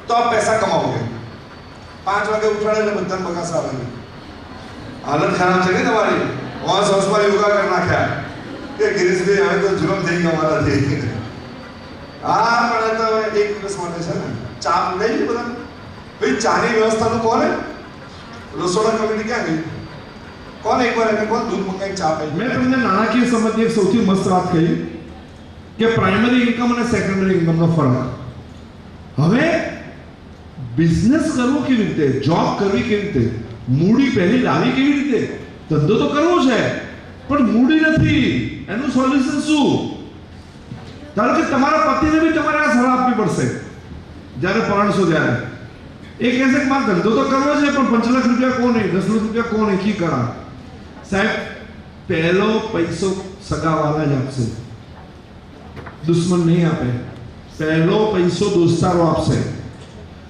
तो आप पैसा कमाओगे. 5 વાગે ઉઠાડે એટલે બધા બગાસ આવે. हालत खराब છે ને તમારી. वहाँ संस्था योगा कर नाख्या કે ગિરીશભાઈ હવે તો જુલમ થઈ ગયો અમારાથી. પણ તો એક દિવસ માટે છે ને ચા લઈ લે બધા. ભાઈ ચાની વ્યવસ્થાનું કોણ? રસોડા કમિટી ક્યાં ગઈ? કોણ એકવાર એને કોણ દૂધ મંગાવી ચા પી? મેં તમને નાણાકીય સંબંધી એક સૌથી મસ્ત વાત કહી કે પ્રાઇમરી ઇન્કમ અને સેકન્ડરી ઇન્કમનો ફરક. હવે બિઝનેસ કરવો કેવી રીતે, જોબ કરવી કેવી રીતે, મૂડી પહેલી લાવી કેવી રીતે, ધંધો તો કરવો છે પણ મૂડી નથી, એનું સોલ્યુશન શું? ધારો કે તમારા પતિને બી તમારે આ સલાહ આપવી પડશે જ્યારે પરણશો ત્યારે. એ કહેશે કે મારે ધંધો તો કરવો છે પણ 5 લાખ રૂપિયા કોણ નહીં, 10 લાખ રૂપિયા કોણ નહીં, કી કરા? સાહેબ, પહેલો પૈસો સગાવાલા જ આપશે, દુશ્મન નહીં આપે. પહેલો પૈસો દોસ્તારો આપશે.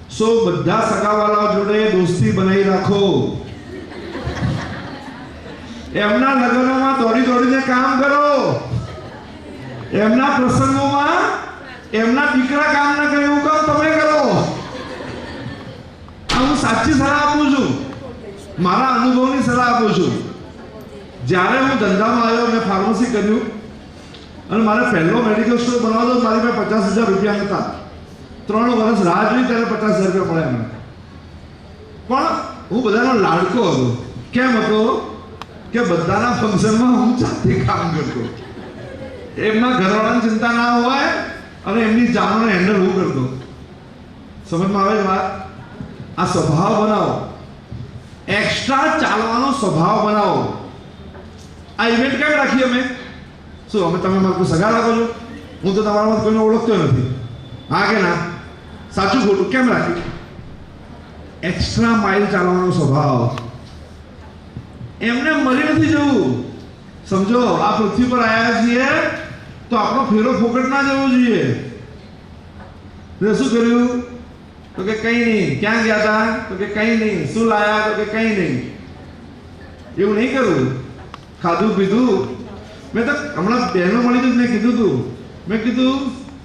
સો બધા સગાવાલા જોડે દોસ્તી બનાવી રાખો. એમના લગ્નોમાં દોડી દોડીને કામ કરો. એમના પ્રસંગોમાં એમના દીકરા કામ ના કરે એવું કામ તમે કરો. હું સાચી સલાહ આપું છું, મારા અનુભવની સલાહ આપું છું. જ્યારે હું ધંધામાં આવ્યો, મેં ફાર્મસી કર્યું અને મારે પહેલો મેડિકલ સ્ટોર બનાવતો મારી પાસે 50,000 રૂપિયા હતા. 3 વર્ષ રાહ જોઈ ત્યારે 50,000 રૂપિયા મળ્યા મને. પણ હું બધાનો લાડકો હતો. કેમ હતો? કે બધાના ફંક્શનમાં હું જાતે કામ કરતો, એમના ઘરવાળાની ચિંતા ના હોય અને એમની જાનોને હેન્ડલ હું કરતો. સમજમાં આવે છે વાત? આ સ્વભાવ બનાવો, એક્સ્ટ્રા ચાલવાનો સ્વભાવ બનાવો. આ ઇવેન્ટ કેમ રાખી અમે? શું અમે તમે મારે કોઈ સગા રાખો છો? હું તો તમારામાં કોઈને ઓળખતો નથી. હા કે ના? સાચું ખોટું કેમ રાખી? એક્સ્ટ્રા માઇલ ચાલવાનો સ્વભાવ. એમને મળી નથી જવું. સમજો, આ પૃથ્વી પર આવ્યા છીએ તો આપણો ફેરો ફોકટ ના જવો જોઈએ. એટલે શું કર્યું? તો કે કંઈ નહીં. ક્યાં ગયા હતા? તો કે કંઈ નહીં. શું લાયા? તો કે કંઈ નહીં. એવું નહીં કરવું. ખાધું પીધું. મેં તો હમણાં બહેનો મળી તો મેં કીધું હતું, મેં કીધું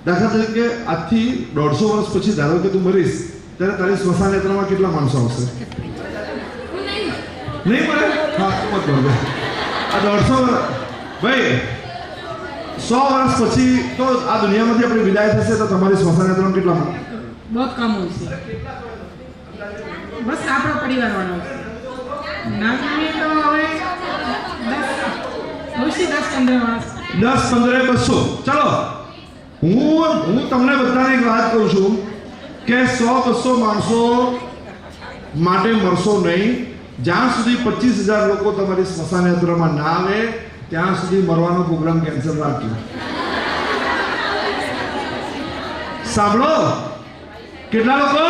દાખલા તરીકે આજથી 150 વર્ષ પછી ધારો કે તું મરીશ ત્યારે તારી સ્મશાન યાત્રામાં કેટલા માણસો આવશે? નહીં મળે? હા, મત બોલો. આ 150 વર્ષ ભાઈ 100 વર્ષ પછી તો આ દુનિયામાંથી આપણી વિદાય થશે તો તમારી સ્મશાન યાત્રામાં કેટલા માણસો? बहुत कम हो से बस આપણો પરિવાર વાળો ના જોઈએ તો હવે 10-15 વર્ષ 10-15 200. ચલો હું તમને બધાને એક વાત કહું છું કે 100-200 માણસો માટે મરશો નહીં. જ્યાં સુધી 25,000 લોકો તમારી સ્મશાન યાત્રામાં ના આવે ત્યાં સુધી મરવાનો પ્રોગ્રામ કેન્સલ રાખ્યો. સાંભળો, કેટલા લોકો?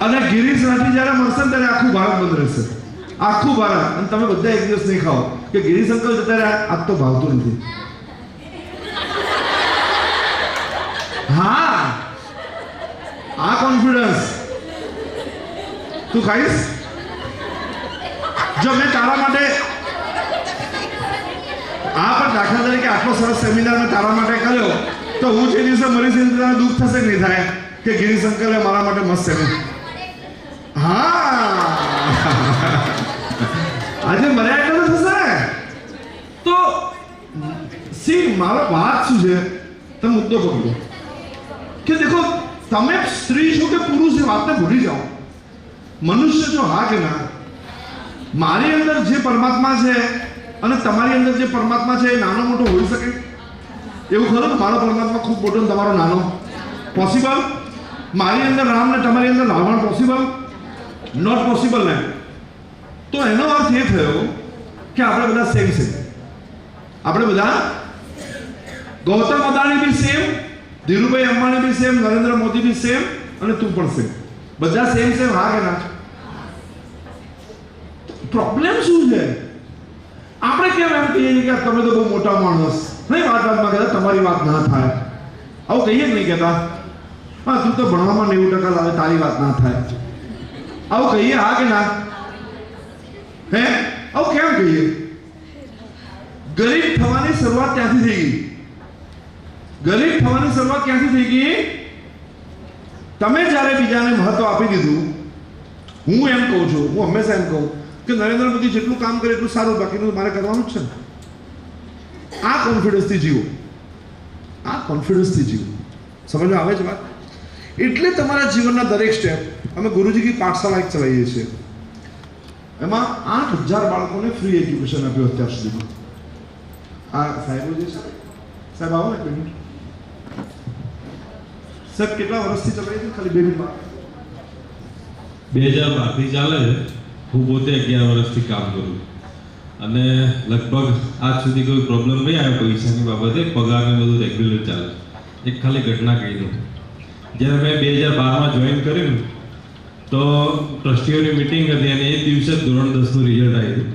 અને ગિરીશ રાઠી જ્યારે મળશે ને ત્યારે આખું ભારત બંધ રહેશે. આખું ભારત. અને તમે બધા એક દિવસ નહીં ખાઓ કે ગિરીશ અંકલ જતા રહ્યા, આજ તો ભાવતું નથી. હા, આ કોન્ફિડન્સ. તું ખાઈશ? જો મેં તારા માટે આ પણ દાખલા તરીકે આટલો સરસ સેમિનાર મેં તારા માટે કર્યો તો હું જે દિવસે મરીશ એ તને દુઃખ થશે કે નહીં થાય કે ગિરીશ અંકલે મારા માટે મસ્ત સેમિનાર. હા, આજે મર્યા એટલે તો થશે. તો સી મારો વાત શું છે તમે મુદ્દો પકડો કે દેખો તમે સ્ત્રી છો કે પુરુષ એ વાતને ભૂલી જાઓ. મનુષ્ય છો, હા કે ના? મારી અંદર જે પરમાત્મા છે અને તમારી અંદર જે પરમાત્મા છે એ નાનો મોટો હોઈ શકે? એવું ખરું કે મારો પરમાત્મા ખૂબ મોટો ને તમારો નાનો? પોસિબલ? મારી અંદર રામ ને તમારી અંદર રાવણ પોસિબલ? નોટ પોસિબલ ને. તો એનો અર્થ એ થયો કે આપણે બધા સેમ છે. આપણે બધા ગૌતમ અદાણી બી સેમ, ધીરુભાઈ અંબાણી બી સેમ, નરેન્દ્ર મોદી બી સેમ અને તું પણ સેમ. બધા સેમ સેમ, હા કે ના? પ્રોબ્લેમ શું છે? આપણે કેમ એમ કહીએ કે તમે તો બહુ મોટા માણસ નહીં, વાતમાં કહેતા તમારી વાત ના થાય, આવું કહીએ જ નહીં કહેતા. હા, તું તો ભણવામાં 90% લાવે, તારી વાત ના થાય, આવું કહીએ, હા કે ના? હે, આવું કેમ કહીએ? ગરીબ થવાની શરૂઆત ત્યાંથી થઈ ગઈ. ગરીબ થવાની શરૂઆત ક્યાંથી થઈ ગઈ? તમે જ્યારે બીજાને મહત્વ આપી દીધું. હું એમ કહું છું, હું હંમેશા એમ કહું કે નરેન્દ્ર મોદી જેટલું કામ કરે એટલું સારું, બાકીનું મારે કરવાનું જ છે. આ કોન્ફિડન્સથી જીવો, આ કોન્ફિડન્સથી જીવો. સમજમાં આવે છે વાત? એટલે તમારા જીવનના દરેક સ્ટેપ, અમે ગુરુજી કી પાઠશાળા એક ચલાવીએ છીએ, એમાં 8,000 બાળકોને ફ્રી એજ્યુકેશન આપ્યું અત્યાર સુધીમાં. આ સાહેબો જે છે, સાહેબ આવો ને એક મિનિટ. સાહેબ કેટલા વર્ષથી ચલાવી છે? ખાલી 2 મિનિટ. 2012 થી ચાલે છે. હું પોતે 11 વર્ષથી કામ કરું અને લગભગ આજ સુધી કોઈ પ્રોબ્લેમ નહીં આવ્યો પૈસાની બાબતે. પગારને બધું રેગ્યુલર ચાલે. એક ખાલી ઘટના કહી દઉં. જ્યારે મેં 2012માં જોઈન કર્યું તો ટ્રસ્ટીઓની મિટિંગ હતી અને એ દિવસે ધોરણ 10નું રિઝલ્ટ આવ્યું.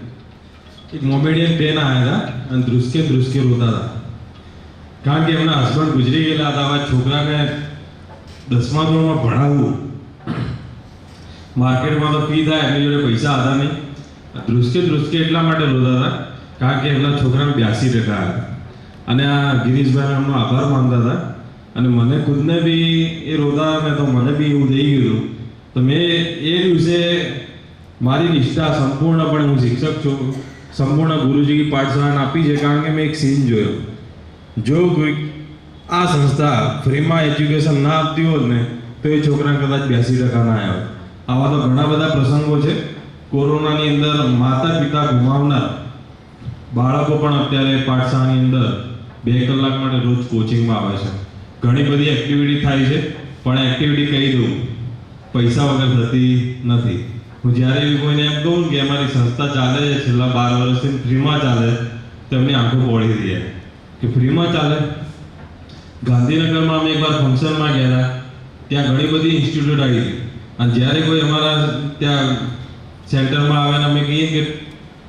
એક મોમેડિયન બેન આવ્યા હતા અને ધ્રુસકે રોતા હતા, કારણ કે એમના હસબન્ડ ગુજરી ગયેલા હતા. આવા છોકરાને 10મા ધોરણમાં ભણાવવું, માર્કેટમાં તો ફી થાય, એમની જોડે પૈસા હતા નહીં. ધ્રુસકે એટલા માટે રોતા હતા કારણ કે એમના છોકરાને 82% હતા અને આ ગિરીશભાઈ એમનો આભાર માનતા હતા. અને મને ખુદને બી એ રોતા ને તો મને બી એવું થઈ ગયું. તો મેં એ દિવસે મારી નિષ્ઠા સંપૂર્ણપણે, હું શિક્ષક છું, સંપૂર્ણ ગુરુજી કી પાઠશાળાને આપી છે. કારણ કે મેં એક સીન જોયો. જો કોઈ આ સંસ્થા ફ્રીમાં એજ્યુકેશન ના આપતી હોત ને તો એ છોકરાને કદાચ 82% ના આવ્યો. આવા તો ઘણા બધા પ્રસંગો છે. કોરોનાની અંદર માતા પિતા ગુમાવનાર બાળકો પણ અત્યારે પાઠશાળાની અંદર 2 કલાક માટે રોજ કોચિંગમાં આવે છે. ઘણી બધી એક્ટિવિટી થાય છે, પણ એક્ટિવિટી કહી દઉં પૈસા વગર થતી નથી. હું જ્યારે બી કોઈને એમ કહું કે અમારી સંસ્થા ચાલે છે છેલ્લા 12 વર્ષથી ફ્રીમાં ચાલે, તો એમની આંખો પહોળી દે કે ફ્રીમાં ચાલે. ગાંધીનગરમાં અમે એકવાર ફંક્શનમાં ગયા હતા, ત્યાં ઘણી બધી ઇન્સ્ટિટ્યૂટ આવી હતી અને જ્યારે કોઈ અમારા ત્યાં સેન્ટરમાં આવે ને અમે કહીએ કે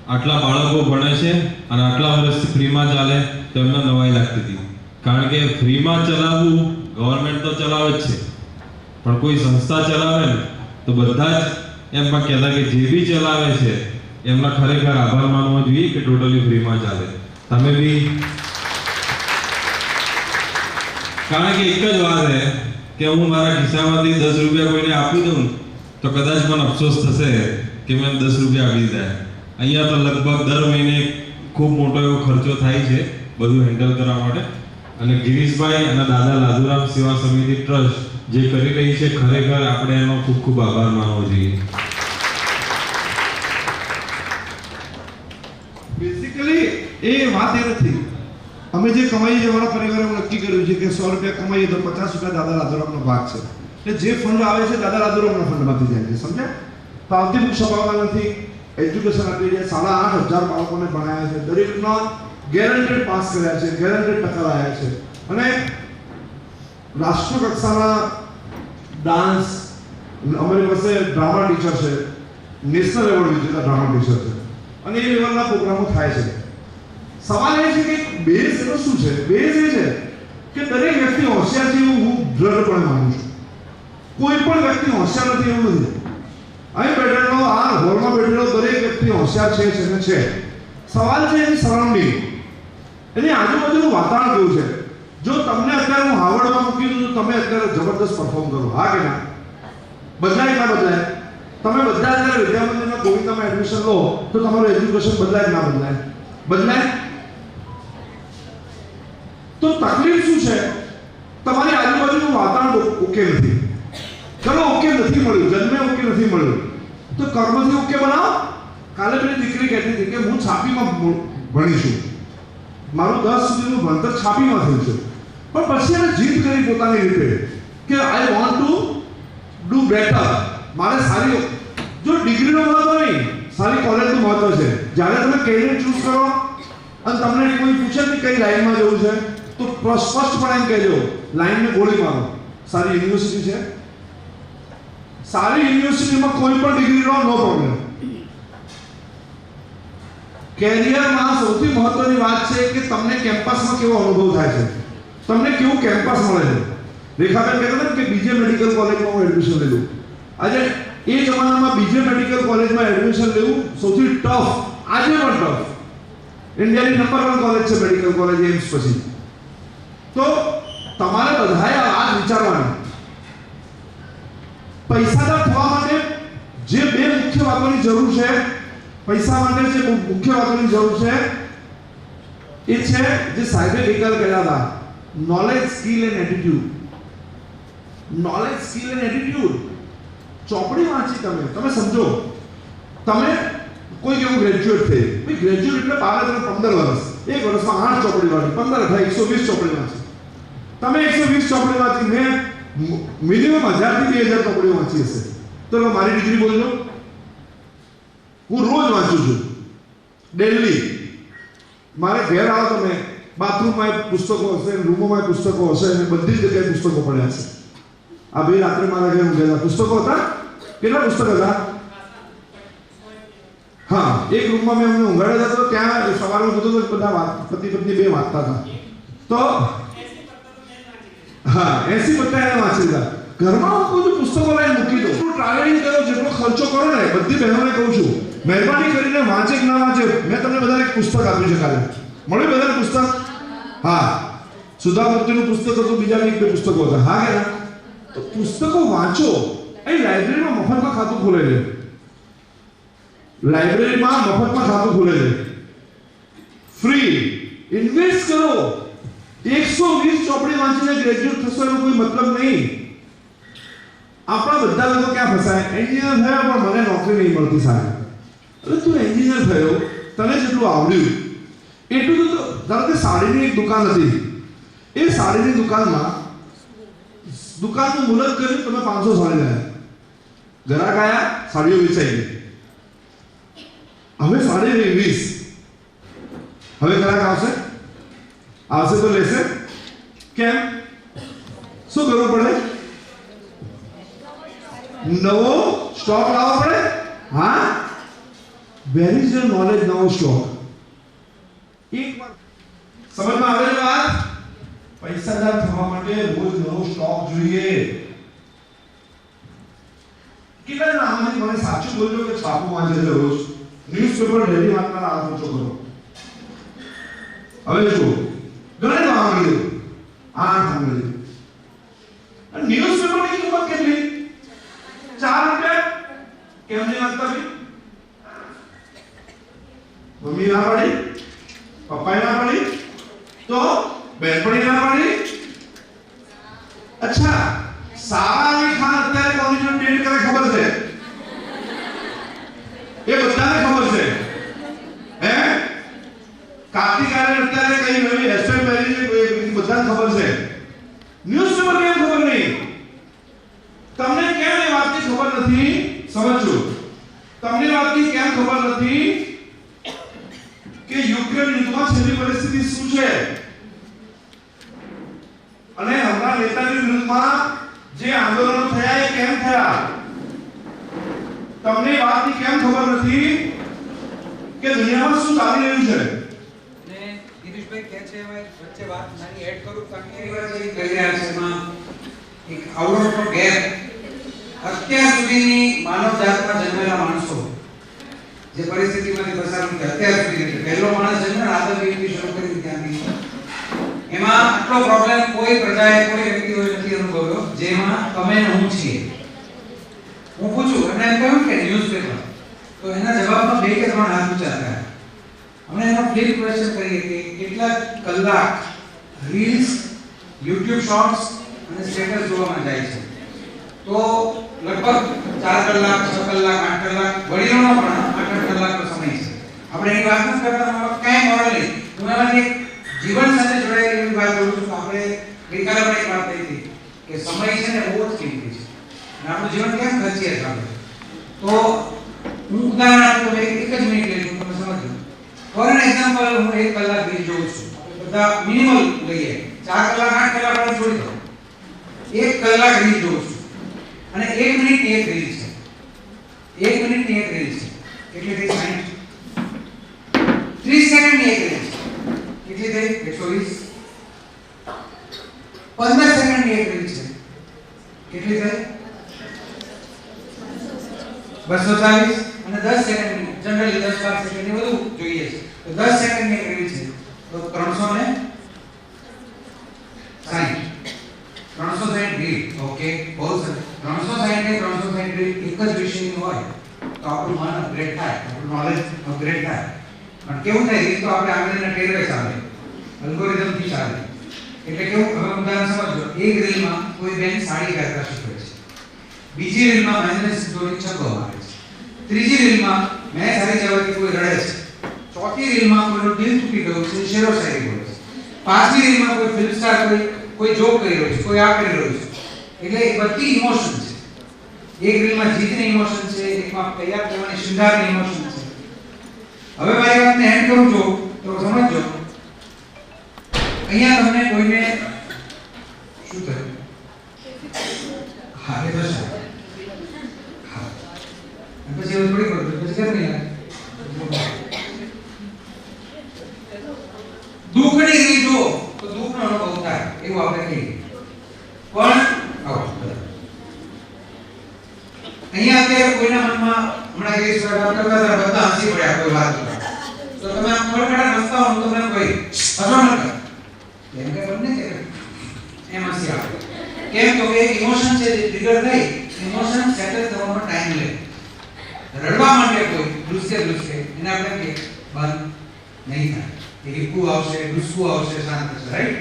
આટલા બાળકો ભણે છે અને આટલા વર્ષથી ફ્રીમાં ચાલે તો એમને નવાઈ લાગતી હતી. કારણ કે ફ્રીમાં ચલાવવું ગવર્મેન્ટ તો ચલાવે જ છે, પણ કોઈ સંસ્થા ચલાવે ને તો બધા જ એમાં કહેતા કે જે બી ચલાવે છે એમના ખરેખર આભાર માનવો જોઈએ કે ટોટલી ફ્રીમાં ચાલે. તમે બી, કારણ કે એક જ વાત છે કે હું મારા ખિસ્સામાંથી 10 રૂપિયા કોઈને આપી દઉં તો કદાચ મને અફસોસ થશે કે મેં 10 રૂપિયા આપી દીધા. અહીંયા તો લગભગ દર મહિને ખૂબ મોટો એવો ખર્ચો થાય છે બધું હેન્ડલ કરવા માટે. અને ગિરીશભાઈ અને દાદા લાદુરામ સેવા સમિતિ ટ્રસ્ટ જે કરી રહી છે ખરેખર આપણે એનો ખૂબ ખૂબ આભાર માનવો જોઈએ. બેઝિકલી એ વાત એ નથી. અમે જે કમાઈએ છીએ, અમારા પરિવારે એવું નક્કી કર્યું છે કે 100 રૂપિયા કમાઈએ તો 50 રૂપિયા દાદા લાદુરામનો ભાગ છે. એટલે જે ફંડ આવે છે દાદા લાદુરામના ફંડમાંથી જાય છે, સમજ્યા? તો આવતી બુક છપાવવા નથી, એજ્યુકેશન આપી છે, 8,500 બાળકોને ભણાયા છે, દરેકનો ગેરંટેડ પાસ કર્યા છે, ગેરંટેડ ટકા લાવ્યા છે. અને રાષ્ટ્ર કક્ષાના ડાન્સ, અમારી પાસે ડ્રામા ટીચર છે, નેશનલ એવોર્ડ વિજેતા ડ્રામા ટીચર છે, અને એ લેવલના પ્રોગ્રામો થાય છે. સવાલ એ છે કે બેઝ એનો શું છે? બેઝ એ છે કે દરેક વ્યક્તિ હોશિયાર છે એવું હું દ્રઢપણે માનું છું. કોઈ પણ વ્યક્તિ હોશિયાર નથી એવું નથી. અહીં બેઠેલો, આ હોલમાં બેઠેલો દરેક વ્યક્તિ હોશિયાર છે ને છે. સવાલ છે એની સરાઉન્ડિંગ, એની આજુબાજુનું વાતાવરણ કેવું છે. જો તમને અત્યારે હું હાવર્ડમાં મૂકી દઉં તો તમે અત્યારે જબરદસ્ત પરફોર્મ કરો, હા કે ના? બદલાય ના બદલાય? તમે બધા અત્યારે વિદ્યામંદિરના ગોવિંદામાં એડમિશન લો તો તમારું એજ્યુકેશન બદલાય ના બદલાય? બદલાય. તો તકલીફ શું છે? તમારી આજુબાજુનું વાતાવરણ ઓકે નથી. ચલો ઓકે નથી મળ્યું, જન્મે ઓકે નથી મળ્યું તો કર્મથી ઓકે બનાવો. કાલે પેલી દીકરી કહેતી હતી કે હું છાપીમાં ભણી છું, મારું 10 સુધીનું ભણતર છાપીમાં થયું છે, પણ પછી એને જીદ કરી પોતાની રીતે કે I want to do better. મારે સારી, જો ડિગ્રીનો મહત્વ નહીં, સારી કોલેજનું મહત્વ છે. જ્યારે તમે કેરિયર ચૂઝ કરો અને તમને કોઈ પૂછે કે કઈ લાઈનમાં જવું છે તો સ્પષ્ટપણે એમ કહેજો લાઈનને ગોળી મારો. સારી યુનિવર્સિટી છે, સારી યુનિવર્સિટીમાં કોઈ પણ ડિગ્રી લો, નો પ્રોબ્લેમ. કેરિયરમાં સૌથી મહત્વની વાત છે કે તમને કેમ્પસમાં કેવો અનુભવ થાય છે, તમને કેવું કેમ્પસ મળે છે. રેખાબેન કહેતા હતા કે બીજે મેડિકલ કોલેજમાં હું એડમિશન લીધું. આજે એ જમાનામાં બીજે મેડિકલ કોલેજમાં એડમિશન લેવું સૌથી ટફ, આજે પણ ટફ. ઇન્ડિયાની નંબર 1 કોલેજ છે મેડિકલ કોલેજ એમ્સ પછી. તો તમારે બધાએ આ વાત વિચારવાની. પૈસાદાર થવા માટે જે બે મુખ્ય વાતોની જરૂર છે, પૈસા માટે જે મુખ્ય વાતોની જરૂર છે એ છે જે સાહેબે ગઈકાલે કહેતા હતા, knowledge, skill and attitude. Knowledge, skill and attitude. ચોપડી વાંચી તમે સમજો. તમે કોઈ કેવું ગ્રેજ્યુએટ થઈ, ભાઈ ગ્રેજ્યુએટ એટલે 12 વર્ષ, 1 વર્ષમાં 8 ચોપડી વાંચી, 15 થાય 120 ચોપડી વાંચી. તમે 120 ચોપડી વાંચી, મેં મિનિમમ 1000 થી 2000 ચોપડી વાંચી હશે. તો મારી ડિગ્રી બોલજો. હું રોજ વાંચું છું, ડેલી. મારે ઘેર આવો તમે, બાથરૂમમાં પુસ્તકો હશે, રૂમોમાં પુસ્તકો હશે, અને બધી જગ્યાએ પુસ્તકો પડ્યા છે. આ બે રાત્રે મારા ઘરે ઊંઘેલા પુસ્તકો હતા. કેટલા પુસ્તક હતા? હા, એક રૂમમાં મેં અમને ઊંઘાડ્યા હતા તો ત્યાં સવારે જોતો તો બધા પતિ પત્ની બે વાંચતા હતા. તો હા, 80 પત્તા એને વાંચી લીધા. ઘરમાં હું કહું છું પુસ્તકો લઈને મૂકી દો. ટ્રાવેલિંગ કરો, જેટલો ખર્ચો કરો ને, બધી બહેનોને કહું છું મહેરબાની કરીને વાંચે કે ના વાંચે, મેં તમને બધાને એક પુસ્તક આપ્યું છે કાલે. મળ્યું બધાને પુસ્તક? હા, સુધામૂર્તિનું પુસ્તક હતું, બીજા એક બે પુસ્તકો હતા, હા કે ના? તો પુસ્તકો વાંચો. અહીં લાઇબ્રેરીમાં મફતમાં ખાતું ખોલે છે. લાઇબ્રેરીમાં મફતમાં ખાતું ખોલે છે, ફ્રી. ઇન્વેસ્ટ કરો. 120 ચોપડી વાંચીને ગ્રેજ્યુએટ થશો એનો કોઈ મતલબ નહીં. આપણા બધા લોકો ક્યાં ફસાય? એન્જિનિયર થયો પણ મને નોકરી નહીં મળતી સાહેબ. એટલે તું એન્જિનિયર થયો, તને જેટલું આવડ્યું એટલું તો. ધારો કે સાડીની એક દુકાન હતી, એ સાડીની દુકાનમાં દુકાનનું મુહૂર્ત કર્યું, તમે 500 સાડી લાવ્યા, ગ્રાહક આયા, સાડીઓ વેચાઈ ગઈ. હવે સાડી 20, હવે ગ્રાહક આવશે તો લેશે. કેમ? શું કરવું પડે? નવો સ્ટોક લાવવો પડે. હા, where is your knowledge now stock? એક વાર સમજમાં આવે છે વાત? પૈસાદાર થવા માટે રોજ નવો સ્ટોક જોઈએ. કેટલા જણા આમાંથી મને સાચું બોલજો કે છાપું વાંચે છે રોજ? ન્યૂઝપેપર ડેલી વાંચનારા હાથ ઊંચો કરો. હવે જુઓ, ગણે તો આંગળી દો, 8 આંગળી. અને ન્યૂઝપેપરની કિંમત કેટલી? 4 રૂપિયા. કેમ નહીં વાંચતા ભાઈ? મમ્મી ના પાડી, પપ્પાએ ના પાડી, તો બહેનપણી ના પાડી. અચ્છા, સારા અલી ખાન અત્યારે કોની ડેટ કરે ખબર છે? એ બધાને ખબર છે. હે? કાર્તિક આર્યન અત્યારે કઈ નવી હેરસ્ટાઈલ પહેરી છે એ બધાને ખબર છે. ન્યૂઝપેપર કેમ ખબર નહીં? તમને કેમ એ વાતની ખબર નથી? સમજો. તમને વાતની કેમ ખબર નથી કે યુક્રેન યુદ્ધમાં છેલ્લી પરિસ્થિતિ શું છે? અને હમણાં નેતાની વિરુદ્ધમાં જે આંદોલનો થયા એ કેમ થયા? તમને વાતની કેમ ખબર નથી કે દુનિયામાં શું ચાલી રહ્યું છે? ને ગિરીશભાઈ કહે છે હવે વચ્ચે વાત નાની એડ કરું કારણ કે એ વાત જે કહી રહ્યા છે એમાં એક આવડો ગેપ અત્યાર સુધીની માનવ જાતમાં જન્મેલા માણસો જે પરિસ્થિતિમાંથી પસાર થયા અત્યાર સુધી પહેલો માણસ જન્મ્યો આદમથી શરૂ કરી ત્યાંથી એમાં આટલો પ્રોબ્લેમ કોઈ પ્રજાએ કોઈ વ્યક્તિઓએ નથી અનુભવ્યો જેમાં તમે ને હું છીએ. હું પૂછું એમણે એમ કહ્યું કે ન્યૂઝપેપર, તો એના જવાબમાં 2 કે 3 હાથ ઊંચા થયા. અમે એનો ફ્લિપ ક્વેશ્ચન કરીએ કે કેટલા કલાક રીલ્સ, યુટ્યુબ શોર્ટ્સ અને સ્ટેટસ જોવામાં જાય છે? તો લગભગ 4 કલાક, 6 કલાક, 8 કલાક, વડીલોનો પણ 8 કલાકનો સમય છે. આપણે એની વાત નથી કરતા, કાંઈ મોરલ નહીં. હું એમાંથી એક જીવન સાથે જોડાયેલી એવી વાત કરું છું. આપણે ગઈકાલે પણ એક વાત થઈ હતી કે સમય છે ને બહુ જ કિંમતી છે અને આપણું જીવન કેમ ખર્ચીએ છીએ આપણે. તો હું ઉદાહરણ આપું તો એક જ મિનિટ લઈ લઉં, તમે સમજો. ફોર એન એક્ઝામ્પલ, હું 1 કલાક રીલ જોઉં છું. બધા મિનિમલ લઈએ, 4 કલાક 8 કલાક આપણે છોડી દો. 1 કલાક રીલ જોઉં છું અને 1 મિનિટની એક રીલ છે. 1 મિનિટની એક રીલ છે એટલે થઈ 60. 30 સેકન્ડની એક રીલ છે કેટલી થઈ? 120. 15 સેકન્ડની એક રીલ છે કેટલી થઈ? 240. અને 10 સેકન્ડની, જનરલી 10-12 સેકન્ડની વધુ જોઈએ છે. તો 10 સેકન્ડની એક રીલ છે તો 360 રીલ. ઓકે, બહુ સરસ. 360 રીલ એક જ વિષયની હોય તો આપણું મન અપગ્રેડ થાય, આપણું નોલેજ અપગ્રેડ થાય. પણ કેવું થાય? રીલ તો આપણે આંગળીના ટેરવે ચાલે, અલ્ગોરિધમથી ચાલે. એટલે કેવું? હવે ઉદાહરણ સમજો. એક રીલમાં કોઈ બેન સાડી પહેરતા શીખવે છે, બીજી રીલમાં મહેન્દ્ર સિંહ ધોની છક્કો મારે છે, ત્રીજી રીલમાં મેચ હારી જવાથી કોઈ રડે છે, ચોથી રીલમાં કોઈનું દિલ તૂટી ગયું છે, શેરો શાયરી બોલે છે, પાંચમી રીલમાં કોઈ ફિલ્મ સ્ટાર કોઈ જોક કરી રહ્યો છે, કોઈ આ કરી રહ્યો છે. એટલે એ બધી ઇમોશન છે. એક રીલમાં જીતની ઇમોશન છે, એકમાં તૈયાર થવાની શૃંગારની ઇમોશન છે. હવે મારી વાતને એન્ડ કરું છું તો સમજજો. અહીંયા તમને કોઈને શું થયું? હા, એ તો છે. હા, પછી એવું થોડી પડતું, પછી કેમ નહીં લાગે? દુઃખની રીત જો તો દુઃખનો અનુભવ થાય એવું આપણે કહીએ. પણ અહીંયા અત્યારે કોઈના મનમાં હમણાં એ વાત કરતા હતા, બધા હસી પડ્યા કોઈ વાત કરતા. તો તમે આમ ખડખડા હસતા હો તો તમને કોઈ હસો ન કરે એમ કે તમને કે એમ હસી આવે. કેમ તો કે ઇમોશન છે જે ટ્રિગર થઈ, ઇમોશન સેટલ થવામાં ટાઈમ લે. રડવા માંડે કોઈ દૃશ્ય એને આપણે કે બંધ નહીં થાય, એ હિક્કું આવશે, ગુસ્સું આવશે, શાંત થશે, રાઈટ?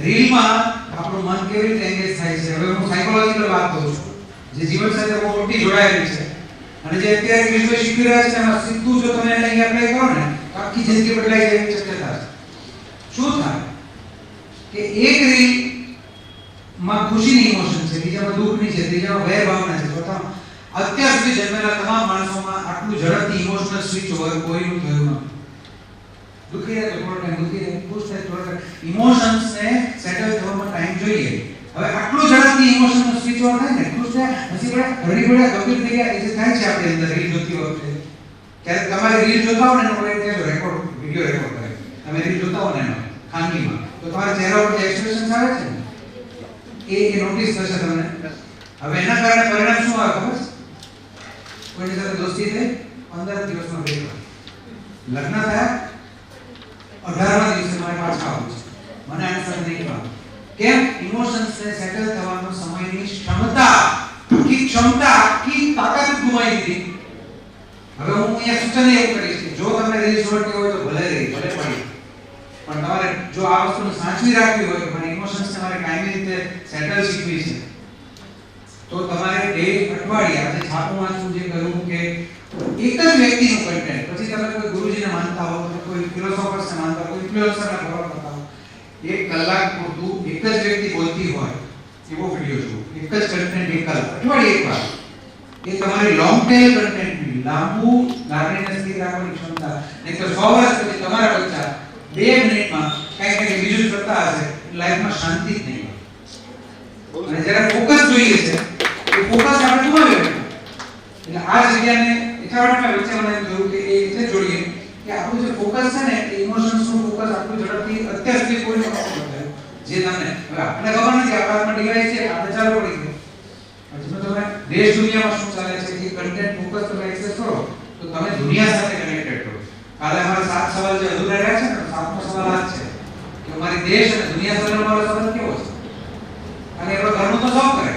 રીલમાં આપણું મન કેવી રીતે એંગેજ થાય છે? હવે હું સાયકોલોજીકલ વાત કરું છું જે જીવન સાથે બહુ મોટી જોડાયેલી છે અને જે અત્યારે વિશ્વ શીખી રહ્યા છે એમાં સીધું જો તમે એને અહીં એપ્લાય કરો ને તો આખી જિંદગી બદલાઈ જાય એવી શક્યતા છે. શું થાય કે એક રીલ માં ખુશીની ઇમોશન છે, બીજામાં દુઃખની છે, ત્રીજામાં ભય ભાવના છે, ચોથામાં અત્યાર સુધી જન્મેલા તમામ માણસોમાં આટલું ઝડપથી ઇમોશનલ સ્વિચ ઓવર કોઈનું થયું નથી. દુઃખી રહે તો થોડો ટાઈમ દુઃખી રહે, ખુશ થાય થોડો ટાઈમ. ઇમોશન્સને સેટલ થવામાં ટાઈમ જોઈએ. હવે આટલું ઝડપથી ઇમોશનલ સ્વિચ ઓવર થાય ને, ખુશ થાય, હસી પડ્યા, રડી પડ્યા, ગંભીર થઈ ગયા, એ જે થાય છે આપણે અંદર રીલ જોતી વખતે ક્યારેક તમારે રીલ જોતા હો ને એનો કોઈ રેકોર્ડ વિડિયો રેકોર્ડ કરે, તમે રીલ જોતા હો ને એનો ખાનગીમાં, તો તમારા ચહેરા ઉપર જે એક્સપ્રેશન આવે છે ને એ નોટિસ થશે તમને. હવે એના કારણે પરિણામ શું આવે ખબર છે? કોઈની સાથે દોસ્તી થઈ 15 દિવસમાં બ્રેક, લગ્ન થયા 18મા દિવસે મારે પાછા આવવું છે, મને આની સાથે નહીં કરવાનું. કેમ? ઇમોશન્સને સેટલ થવાનો સમયની ક્ષમતા, આખી ક્ષમતા, આખી તાકાત ગુમાવી દીધી. હવે હું અહીંયા સૂચન એવું કરીશ કે જો તમને રીલ જોડતી હોય તો ભલે રહી, ભલે પડી, પણ તમારે જો આ વસ્તુને સાચવી રાખવી હોય કે મને ઇમોશન્સને મારે કાયમી રીતે સેટલ શીખવી છે, તો તમારે અઠવાડિયા આજે છાપું વાંચવું જે કહ્યું કે એક જ વ્યક્તિનું કન્ટેન્ટ, પછી તમે કોઈ ગુરુજીને માનતા હો, કોઈ ફિલોસોફર્સને માનતા હો, કોઈ ઇન્ફ્લુએન્સરને ફોલો કરતા હો, 1 કલાક પૂરતું એક જ વ્યક્તિ બોલતી હોય એવો વિડિયો જુઓ, એક જ કન્ટેન્ટ 1 કલાક, અઠવાડિયે એક વાર. એ તમારી લોંગ ટેલ કન્ટેન્ટની લાંબુ લાગણીને સ્થિર રાખવાની ક્ષમતા. નહીં તો 100 વર્ષ પછી તમારા બચ્ચા 2 મિનિટમાં કંઈક બીજું જ કરતા હશે, લાઈફમાં શાંતિ જ નહીં હોય. અને જ્યારે ફોકસ જોઈએ છે એ ફોકસ આપણે ગુમાવી બેઠા. એટલે આ જગ્યાને એટલા માટે મેં વચ્ચે મને એમ જોયું કે એ એટલે જોડીએ કે આપણું જે ફોકસ છે ને એ ઇમોશન્સનું ફોકસ આપણું ઝડપથી અત્યાર સુધી કોઈ નહોતું બતાવ્યું. જે તમને હવે આપણને ખબર નથી આપણા હાથમાં ડિવાઇસ છે, આપણે ચાલુ પડી ગયું. પછી તમે દેશ દુનિયામાં શું ચાલે છે એ કન્ટેન્ટ ફોકસ તમે એક્સેસ કરો તો તમે દુનિયા સાથે કનેક્ટેડ છો. કાલે અમારા 7 સવાલ જે અધૂરા રહ્યા છે ને, 7મો સવાલ આ છે કે અમારી દેશ અને દુનિયા સાથે અમારો સંબંધ કેવો છે. અને એનો ધર્મ તો સૌ કરે.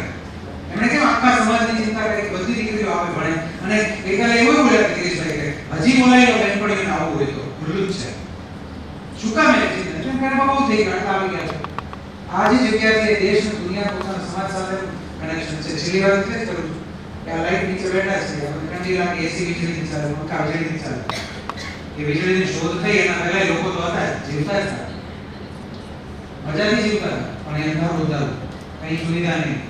એમણે કેમ આખા સમાજની ચિંતા કરી, બધી દીકરીઓ આવે ભણે. અને ગઈકાલે એવું બોલ્યા ગિરીશભાઈ કે હજી બોલાય લો બેનપણીઓને આવું હોય તો ખુલ્લું જ છે. શું કામ એ ચિંતા? કેમ કે બહુ થઈ ગયું, આવી ગયા છે. આ જે જગ્યા છે દેશ અને દુનિયા પોતાના સમાજ સાથે કનેક્શન છે. છેલ્લી વાત એટલે જ કરું છું કે આ લાઈટ નીચે બેઠા છે, આપણે ઠંડી લાગે, એસી વીજળીથી ચાલે, પંખા વીજળીથી ચાલે. એ વીજળીની શોધ થઈ એના પહેલા લોકો તો હતા જીવતા જ હતા, મજાથી જીવતા હતા, પણ એ અંધારું ઉધારું, કઈ સુવિધા નહીં.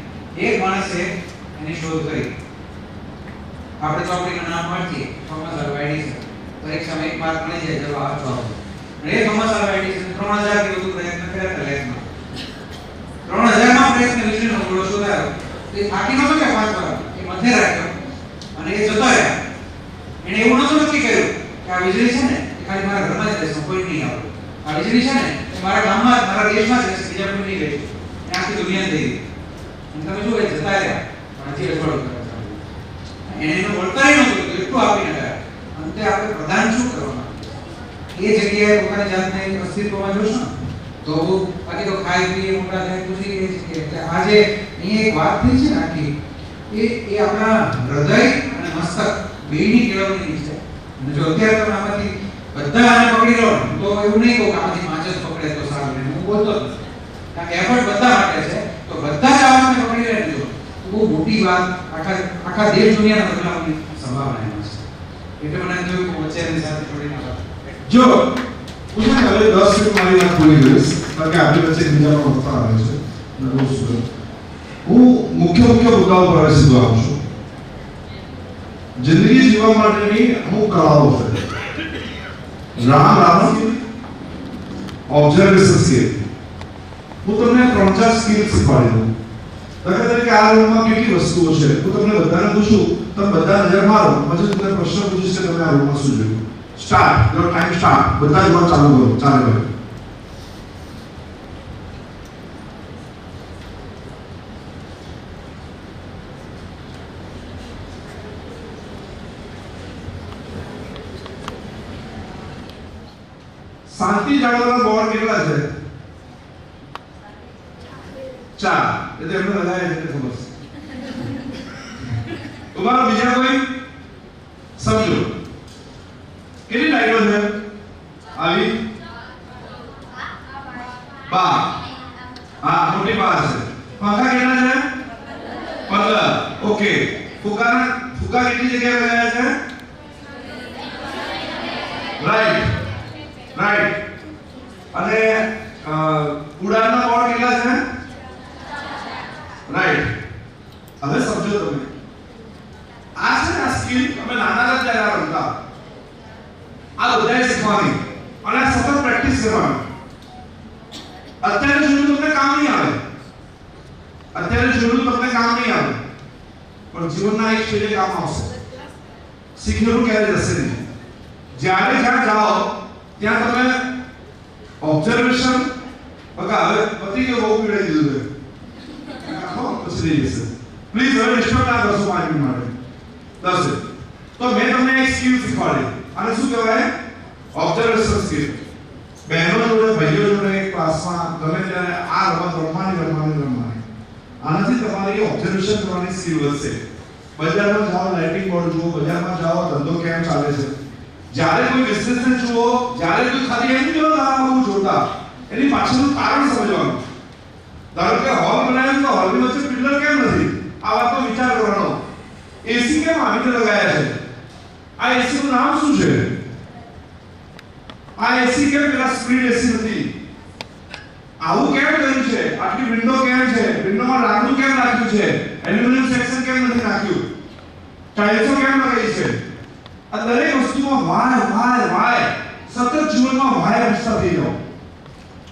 એક માણસે એની શોધ કરી. આપણે ચોપડીમાં નામ વાંચીએ થોમસ આલ્વા એડિસન, પરીક્ષામાં 1 માર્ક મળી જાય જવાબ આપો. અને એ થોમસ આલ્વા એડિસન 3000 થી વધુ પ્રયત્ન કર્યા હતા લેબમાં. 3000માં પ્રયત્ન વીજળીનો ગોળો શોધાયો. એ થાકી નતો કે 5 વાર એ મધ્ય રાખ્યો અને એ જતો રહ્યા. એને એવું નતું નક્કી કર્યું કે આ વીજળી છે ને એ ખાલી મારા ઘરમાં જ રહેશે, કોઈ નહીં આવે. આ વીજળી છે ને એ મારા ગામમાં, મારા દેશમાં જ રહેશે, બીજા કોઈ નહીં રહે. એ આખી દુનિયા થઈ ગઈ. અને તમે જુઓ એ જતા રહ્યા પણ હજી રખડો કરે. એને એનો વળતર નહોતું, એટલું આપીને ગયા. અંતે આપણે પ્રધાન શું કરવાના એ જગ્યાએ પોતાની જાતને અસ્તિત્વમાં જોશો ને તો બાકી તો ખાઈ પીએ મોટા થાય ખુશી રહે છે. એટલે આજે અહીંયા એક વાત થઈ છે ને આખી એ આપણા હૃદય અને મસ્તક બેયની કેળવણી છે. અને જો અત્યારે તમે આમાંથી બધા આને પકડી લો તો એવું નહીં કહું કે આમાંથી 5 જ પકડે તો સારું. હું બોલતો જ નથી, કારણ કે એફર્ટ બધા માટે છે. તો બધા જ આને પકડી લે જો બહુ મોટી વાત આખા દેશ દુનિયાના બદલાવની સંભાવના છે. એટલે મને જોયું કે વચ્ચે એની સાથે જોડીને વાત જો હું છે ને હવે 10 મિનિટ મારી વાત પૂરી કરીશ, કારણ કે આપણી વચ્ચે બીજા પણ વક્તા આવે છે. હું મુખ્ય મુદ્દાઓ પર સીધો આવું છું. જિંદગી જીવવા માટેની અમુક કળાઓ છે. Ram observation skill. હું તમને 3-4 સ્કિલ શીખવાડી દઉં. દાખલા તરીકે આ રૂમમાં કેટલી વસ્તુઓ છે હું તમને બધાને પૂછું, તમે બધા નજર મારો, પછી તમને પ્રશ્ન પૂછીશ કે તમે આ રૂમમાં શું જોયું. Start, your time start. બધા જ વાત ચાલુ કરો, ચાલે કરો. શાંતિ જાળવવાના બોર્ડ કેટલા છે? 4. એટલે એમને લગાય છે ખબર છે. તમારો બીજા કોઈ સમજો કેટલી લાઈટો છે? આવી 12. હા, મોટી 12 છે. પંખા કેટલા છે? 15. ઓકે. ફુકા કેટલી જગ્યાએ લગાયા છે? રાઈટ. અને ઉડાનના બોર્ડ કેટલા છે? રાઈટ. હવે સમજો તમે આ છે ને સ્કિલ અમે નાના હતા ત્યારે રમતા. આ બધાએ શીખવાની અને સતત પ્રેક્ટિસ કરવાની. અત્યારે જોયું તમને કામ નહીં આવે, પણ જીવનના એક સ્ટેજે કામ આવશે. શીખેલું ક્યારે જશે નહીં. જ્યારે જ્યાં જાઓ ત્યાં તમે ઓબ્ઝર્વેશન બકા હવે પતિ કે બહુ પીડાઈ દીધું છે આખો પછી જશે પ્લીઝ હવે ડિસ્ટર્બ ના કરશો 5 મિનિટ માટે 10 તો મેં તમને એક સ્કિલ શીખવાડી અને શું કહેવાય ઓબ્ઝર્વેશન સ્કિલ બહેનો જોડે ભાઈઓ જોડે એક ક્લાસમાં ગમે ત્યારે આ રમત રમવાની આનાથી તમારી ઓબ્ઝર્વેશન કરવાની સ્કિલ વધશે બજારમાં જાઓ લાઇટિંગ બોર્ડ જુઓ બજારમાં જાઓ ધંધો કેમ ચાલે છે જ્યારે કોઈ બિઝનેસને જુઓ જ્યારે કોઈ ખાલી એમ જો આ બહુ જોતા એની પાછળનું કારણ સમજવાનું ધારો કે હોલ બનાવ્યો તો હોલની વચ્ચે પિલર કેમ નથી આ વાતનો વિચાર કરવાનો એસી કેમ આવી રીતે લગાયા છે આ એસી નું નામ શું છે આ એસી કેમ પેલા સ્પ્લિટ એસી નથી આવું કેમ કર્યું છે આટલી વિન્ડો કેમ છે વિન્ડોમાં લાકડું કેમ નાખ્યું છે એલ્યુમિનિયમ સેક્શન કેમ નથી નાખ્યું ટાઇલ્સો કેમ લગાવી છે આ દરેક વસ્તુમાં વાય સતત જીવનમાં વાય વિસ્તાર થઈ જાઓ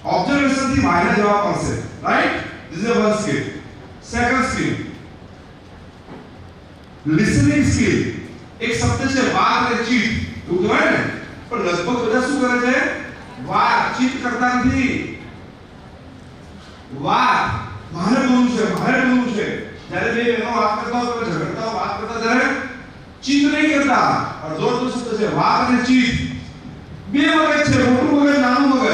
ઓબ્ઝર્વેશન થી વાયને જવાબ મળશે right this is one skill second skill listening skill એક શબ્દ છે વાત અને ચીત એવું કહેવાય ને પણ લગભગ બધા શું કરે છે વાતચીત કરતા નથી વાત મારે બોલવું છે જ્યારે બે બહેનો વાત કરતા હોય તો ઝઘડતા વાત કરતા ત્યારે ચીત નહીં કરતા અડધો શબ્દ છે વાત અને ચીત બે મગજ છે મોટું મગજ નાનું મગજ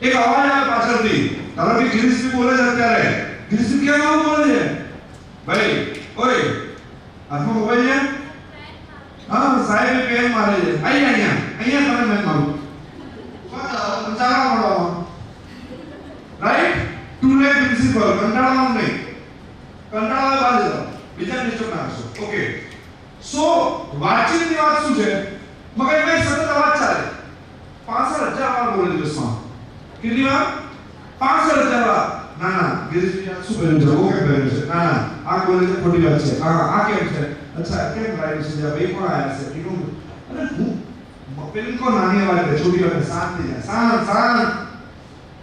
એક અવાજ આવે પાછળથી ધારો કે ગિરીશભાઈ બોલે છે અત્યારે ગિરીશભાઈ કેમ આવું બોલે છે ભાઈ ઓય હાથમાં મોબાઈલ છે હા સાહેબ પેન મારે છે અહીંયા તમે મેં મારું ચાલો મળો રાઈટ ટુ લે પ્રિન્સિપલ કંટાળવાનું નહીં કંટાળવા બાજુ જાઓ બીજા ડિસ્ટર્બ ના કરશો ઓકે સો વાતચીતની વાત શું છે મગજમાં સતત અવાજ ચાલે 65000 વાર બોલે દિવસમાં કેટલી વાર 65000 વાર ના ગિરીશભાઈ શું કર્યું છે ઓ કેમ કર્યું છે ના આ બોલે છે ખોટી વાત છે આ કેમ છે અચ્છા કેમ રાઈટ છે ભાઈ કોણ આયા છે એનું અને હું પેલી કો નાની અવાજ છે છોટી વાત શાંત થઈ જાય શાંત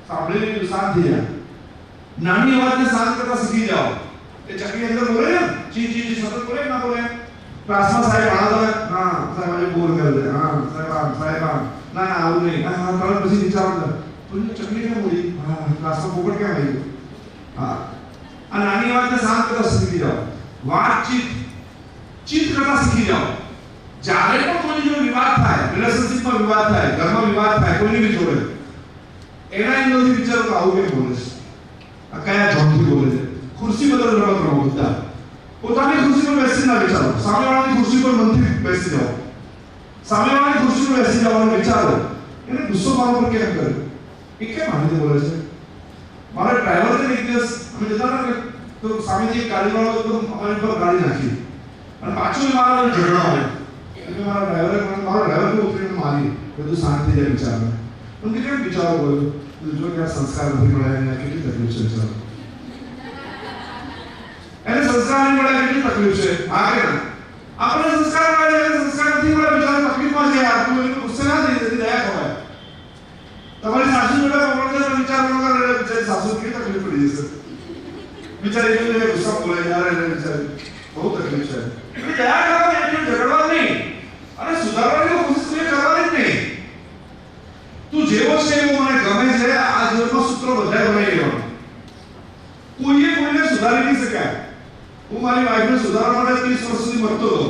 સાંભળી શાંત થઈ જાય નાની અવાજને શાંત કરતા શીખી જાઓ એ ચકલી અંદર બોલે ને ચી સતત બોલે ના બોલે ક્લાસમાં સાહેબ ભણાવતા હા સાહેબ આજે બોલ કરે છે હા સાહેબ ના આવું નહીં હા તરત પછી વિચારો બોલી ચકલી કેમ બોલી હા ક્લાસમાં પોપટ કેમ આવી હા આ નાની અવાજને શાંત કરતા શીખી જાઓ ચીત કરતા શીખી જાઓ જ્યારે પણ કોઈ જો વિવાદ થાય રિલેશનશિપમાં વિવાદ થાય ઘરમાં વિવાદ થાય કોઈની બી જોડે એના એંગલથી વિચારો કે આવું કેમ બોલે છે આ કયા જોનથી બોલે છે ખુરશી બદલ રમત રમો બધા પોતાની ખુરશી પર બેસી ના વિચારો સામેવાળાની ખુરશી પર મનથી બેસી જાઓ સામેવાળાની ખુરશી પર બેસી જાઓ અને વિચારો એને ગુસ્સો મારવા પર કેમ કર્યો એ કેમ આવી રીતે બોલે છે મારા ડ્રાઈવરને એક દિવસ અમે જતા ને તો સામેથી એક ગાડીવાળો તો અમારી પર ગાડી નાખી અને પાછું મારા ઝઘડા હોય એટલે મારા ડ્રાઈવરે ઉતરીને મારી બધું શાંત થઈ જાય વિચારમાં પણ કેમ વિચારો બોલ્યો જો કે આ સંસ્કાર નથી મળ્યા એને કેટલી તકલીફ છે વિચારો એને સંસ્કાર નહીં મળ્યા કેટલી તકલીફ છે આ કે ના આપણે સંસ્કાર મળ્યા એને સંસ્કાર નથી મળ્યા વિચારો તકલીફમાં છે યાર તું એને ગુસ્સે ના થઈ જતી દયા ખવાય તમારી સાસુ જોડે પકડે વિચાર ન કરે બિચારી સાસુ કેટલી તકલીફ પડી જશે બિચારી જોડે ગુસ્સા બોલે યાર એને બિચારી બહુ તકલીફ છે એટલે દયા કરવાની એટલું ઝઘડવા નહીં અને સુધારવાની કોશિશ કરવાની જ નહીં તું જેવો છે એવો મને ગમે છે આ જીવનમાં સૂત્રો બધાય બનાવી લેવાનું કોઈએ કોઈને સુધારી નહીં શકાય હું મારી વાઈફને સુધારવા માટે 30 વર્ષ સુધી મરતો હતો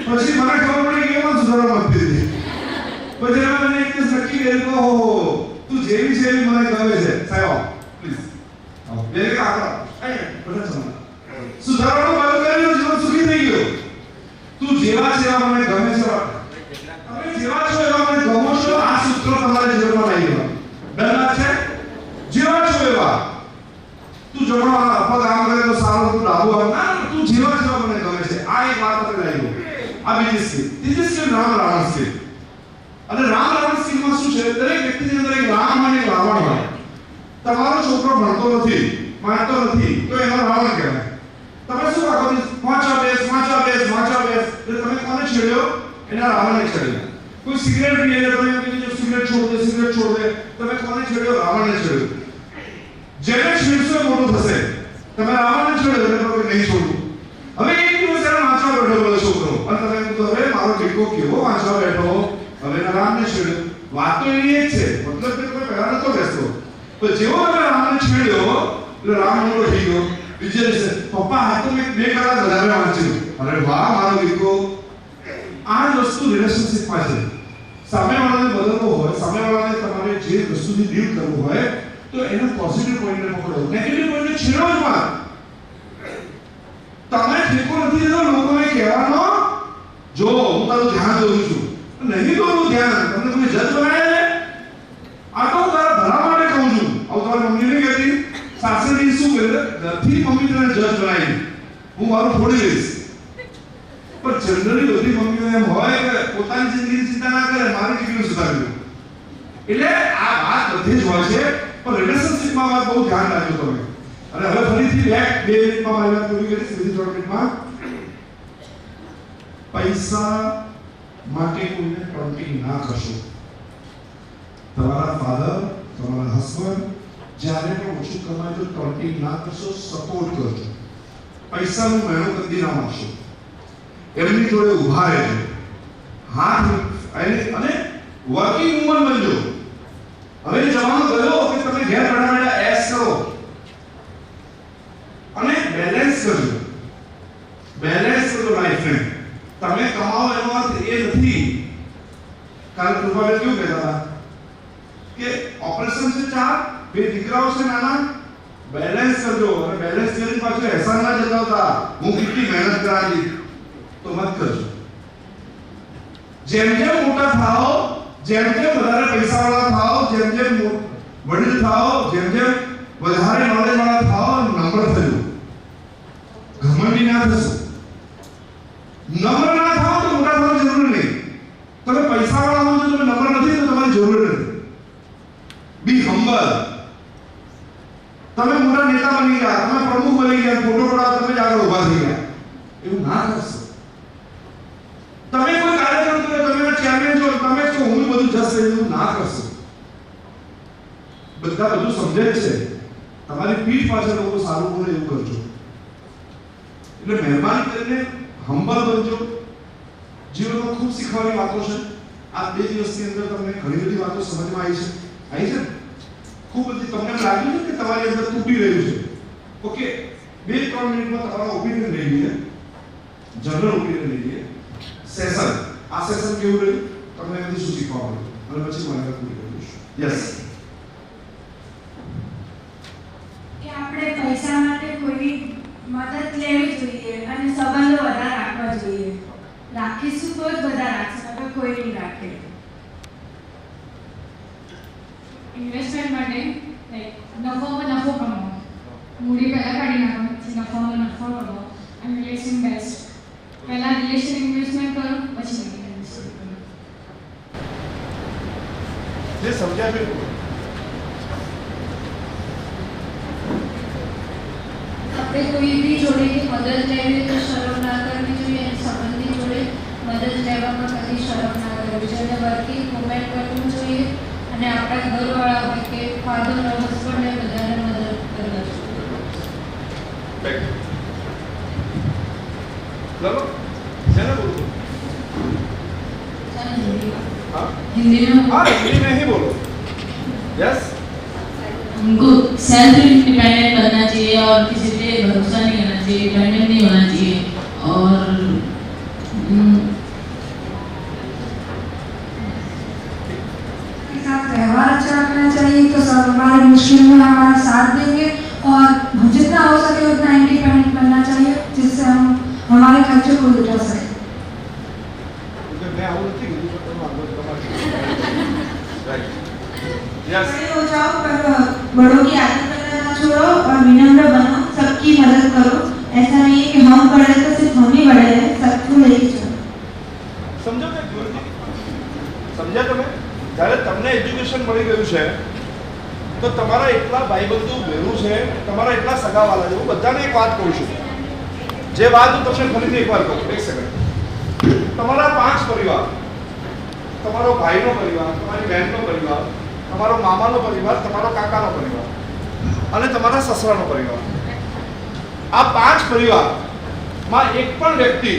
પછી મને ખબર પડી કે એમાં સુધારવા માંગતી હતી પછી એમાં મને એક દિવસ નક્કી કર્યું કે ઓહો તું જેવી છે એવી મને ગમે છે સાહેબ પ્લીઝ આવો બે કે આગળ બધા ચમા સુધારવાનું બંધ કર્યું જીવન સુખી થઈ ગયું તું જેવા છે એવા મને ગમે છે તમે જેવા છો એવા મને ગમો છો આ સૂત્ર તમારા જીવનમાં લાવી દેવા ડર છે જેવા છો એવા તું જમણો પગ આમ કરે તો સારો તું ડાબુ આમ ના તું જેવા છો મને ગમે છે આ એક વાત આપણે લાવી આ બીજી સ્કિલ ત્રીજી સ્કિલ રામ રાવણ સ્કિલ અને રામ રાવણ સ્કિલમાં શું છે દરેક વ્યક્તિની અંદર એક રામ અને એક રાવણ હોય તમારો છોકરો ભણતો નથી માનતો નથી તો એનો રાવણ કહેવાય તમે શું આખો વાંચા બેસ એટલે તમે કોને છેડ્યો એના રાવણને છેડ્યો કોઈ સિગરેટ પીએ તો તમે કીધું જો સિગરેટ છોડ દે તમે કોને છેડ્યો રાવણને છેડ્યો જેને છેડશો મોટો થશે તમે રાવણને છેડ્યો એટલે તમે નહીં છોડવું હવે એક દિવસ એના વાંચવા બેઠો બોલો છોકરો અને તમે કીધું હવે મારો કેવો વાંચવા બેઠો, હવે એના રામને છેડ્યો. વાત તો એની એ જ છે, મતલબ કે કોઈ પહેલા નતો બેસતો, પણ જેવો હવે રામને છેડ્યો એટલે રામ મોટો થઈ ગયો. બીજે દિવસે પપ્પા આ તો મેં 2 કલાક વધારે વાંચ્યું. અરે વાહ મારો દીકરો. આ જ વસ્તુ રિલેશનશિપમાં છે. સામેવાળાને બદલવો હોય, સામેવાળાને તમારે જે વસ્તુથી ડીલ કરવું હોય તો એના પોઝિટિવ પોઈન્ટને પકડો, નેગેટિવ પોઈન્ટને છેડો જ મત. તમે ઠેકો નથી દેતો લોકોને કહેવાનો, જો હું તારું ધ્યાન દઉં છું, નહીં દોરું ધ્યાન, તમને કોઈ જજ બનાવે છે? આ તો હું તારા ભલા માટે કહું છું. આવું તમારી મમ્મીને કહેતી, સાસરી શું કરે, નથી મમ્મી તને જજ બનાવી, હું મારું ફોડી લઈશ. પણ જનરલી બધી મમ્મીઓ એમ હોય કે પોતાની જિંદગીની ચિંતા ના કરે, મારી દીકરીનું સુધાર્યું. એટલે આ વાત બધી જ હોય છે, પણ રિલેશનશિપમાં વાત બહુ ધ્યાન રાખજો તમે. અને હવે ફરીથી બેક 2 મિનિટમાં મારી વાત પૂરી કરીશ, બીજી 3 મિનિટમાં. પૈસા માટે કોઈને ટોન્ટિંગ ના કરશો. તમારા ફાધર, તમારા હસબન્ડ જ્યારે પણ ઓછું કમાય તો ટોન્ટિંગ ના કરશો, સપોર્ટ કરજો. પૈસાનું મહેનત કદી ના માનશો. એમની જોડે ઊભા રહેજો, હાથ અને વર્કિંગ વુમન બનજો. હવે જવાનો ગયો કે તમે ઘેર બેઠા બેઠા એસ કરો અને બેલેન્સ કરજો. બેલેન્સ કરજો લાઈફને. તમે કમાવો એનો અર્થ એ નથી. કાલે કૃપાબેન કેવું કહેતા હતા કે ઓપરેશન છે 4, 2 દીકરાઓ છે નાના, બેલેન્સ કરજો. અને બેલેન્સ કરીને પાછું એહસાન ના જતાવતા હું કેટલી મહેનત કરાવી, તો મત કરજો. જેમ જેમ મોટા થાઓ, જેમ જેમ વધારે પૈસાવાળા થાઓ, જેમ જેમ વડીલ થાઓ, જેમ જેમ વધારે નોલેજવાળા થાઓ, નમ્ર થજો. ઘમંડી ના થશો. નમ્ર ના થાઓ તો મોટા થવાની જરૂર નહીં. તમે પૈસાવાળા હો, જો તમે નમ્ર નથી તો તમારી જરૂર નથી. બી હમ્બલ. તમે મોટા નેતા બની ગયા, તમે પ્રમુખ બની ગયા, ફોટો પડાવ તમે જ આગળ ઊભા થઈ ગયા, એવું ના કરશો. તમે કોઈ કાર્યક્રમ કરો, તમે ચેરમેન છો, તમે છો હું બધું જશે, એવું ના કરશો. બધા બધું સમજે છે, તમારી પીઠ પાછળ લોકો સારું બોલે એવું કરજો. એટલે મહેરબાની કરીને હમ્બલ બનજો. જીવનમાં ખૂબ શીખવાની વાતો છે. આ 2 દિવસની અંદર તમને ઘણી બધી વાતો સમજમાં આવી છે. ખૂબ બધી તમને લાગ્યું છે કે તમારી અંદર તૂટી રહ્યું છે. ઓકે, 2-3 મિનિટમાં તમારો ઓપિનિયન લઈ લઈએ, જનરલ ઓપિનિયન લઈ લઈએ. સેશન, આ સેશન કેવું રહ્યું, તમને એમાંથી શું શીખવા મળ્યું, અને પછી મને પૂરી કરીશું. યસ. કે આપણે પૈસા માટે કોઈની મદદ લેવી જોઈએ અને સંબંધો વધારે રાખવા જોઈએ. રાખીશું તો જ બધા રાખશે, નકર કોઈ નહીં રાખે. ઇન્વેસ્ટમેન્ટ માટે લાઈક નફોમાં નફો કમાવો, મૂડી પહેલાં કાઢી નાખો, પછી નફોમાં નફો કમાવો. અને રિલેશન બેસ્ટ, પહેલાં રિલેશન ઇન્વેસ્ટમેન્ટ કરો, પછી ઇન્વેસ્ટમેન્ટ કરો. જે સમજ્યા છે આપણે કોઈ બી જોડેથી મદદ લેવી તો શરમ ના કરવી જોઈએ, અને સંબંધી જોડે મદદ લેવામાં કદી શરમ ના કરવી જોઈએ. અને વર્કિંગ વુમેન કરવું જોઈએ, અને આપણા ઘરવાળા હોય કે ફાધર હસબન્ડને બધાને મદદ કરવા જોઈએ. ચલો શેને બોલો? हिंदी में हाँ, हिंदी में ही बोलो. यस. हमको सेल्फ इंडिपेंडेंट बनना चाहिए और किसी पे भरोसा नहीं करना चाहिए, डिपेंडेंट नहीं होना चाहिए. और साथ व्यवहार अच्छा रखना चाहिए, तो सब हमारे मुश्किल में हमारा साथ देंगे, और जितना हो सके उतना इंडिपेंडेंट बनना चाहिए, जिससे हम हमारे खर्चे को उठा सकें. मैं आऊँ नहीं कि दूसरा कोई मांगो तो मांगो. राइट. यस. बड़े हो जाओ पर बड़ों की आदत बनाना छोड़ो और विनम्र बनो, सबकी मदद करो. ऐसा नहीं है कि हम बड़े तो सिर्फ हम ही बड़े हैं, सबको लेके चलो. સમજો કે સમજ્યા તમે? જ્યારે તમને એજ્યુકેશન મળી ગયું છે તો તમારા એટલા ભાઈબંધુ ભેરું છે, તમારા એટલા સગાવાલા છે. હું બધાને એક વાત કહું છું, જે વાત હું તમને ફરીથી એકવાર કહું. એક સેકન્ડ. તમારા 5 પરિવાર, તમારો ભાઈનો પરિવાર, તમારી બહેનનો પરિવાર, તમારો મામાનો પરિવાર, તમારો કાકાનો પરિવાર અને તમારા સસરાનો પરિવાર. આ 5 પરિવારમાં એક પણ વ્યક્તિ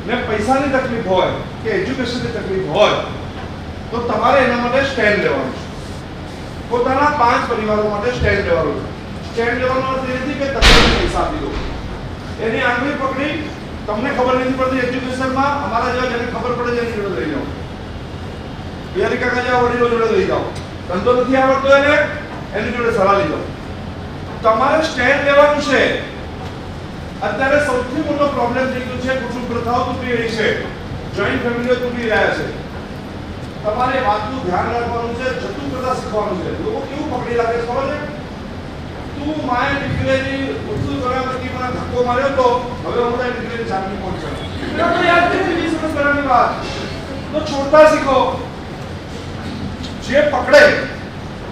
ને પૈસાની તકલીફ હોય કે એજ્યુકેશનની તકલીફ હોય તો તમારે એના માટે સ્ટેન્ડ લેવાનું છે. પોતાના 5 પરિવારો માટે સ્ટેન્ડ લેવાનું છે. સ્ટેન્ડ લેવાનો અર્થ એ નથી કે તમે પૈસા આપી દો, એની આંગળી પકડી, તમને ખબર નથી પડતી એજ્યુકેશનમાં, અમારા જેવા જેને ખબર પડે છે એની જોડે લઈ જાઓ, બિહારી કાકા જેવા વડીલો જોડે લઈ જાઓ, ધંધો નથી આવડતો એને, એની જોડે સલાહ લઈ જાઓ. તમારે સ્ટેન્ડ લેવાનું છે. અત્યારે સૌથી મોટો પ્રોબ્લેમ થઈ ગયો છે, કુટુંબ પ્રથાઓ તૂટી રહી છે, જોઈન્ટ ફેમિલીઓ તૂટી રહ્યા છે. તમારે વાતનું ધ્યાન રાખવાનું છે, જતું કરતા શીખવાનું છે. લોકો કેવું પકડી રાખે ખબર છે? તું માય દીકરીની ઉર્દુ કરવા કરતી મને ધક્કો માર્યો તો હવે હું તારી દીકરીની જાનની પહોંચું. એટલે યાદ કરી 20 વર્ષ પહેલાની વાત. તો છોડતા શીખો. જે પકડે,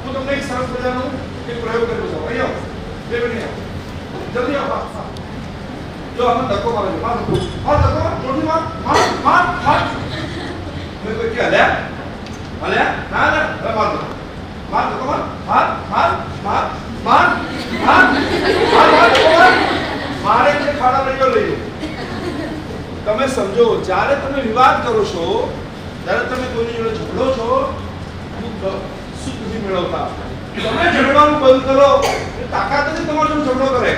હું તમને એક સરસ મજાનું એક પ્રયોગ કરું છું. અહીંયા બે મિનિટ જલ્દી આવો. જો આપણે ધક્કો મારે છે, માર ધક્કો, જોરથી માર, માર. મેં કોઈ કે હલ્યા ના હવે માર ધક્કો મારે છે ખાડા લઈ જાઓ. તમે સમજો, જ્યારે તમે વિવાદ કરો છો, જ્યારે તમે કોઈની જોડે ઝઘડો છો, સુખ નથી મેળવતા. તમે ઝઘડવાનું બંધ કરો, એ તાકાત નથી તમારી જોડે ઝઘડો કરે.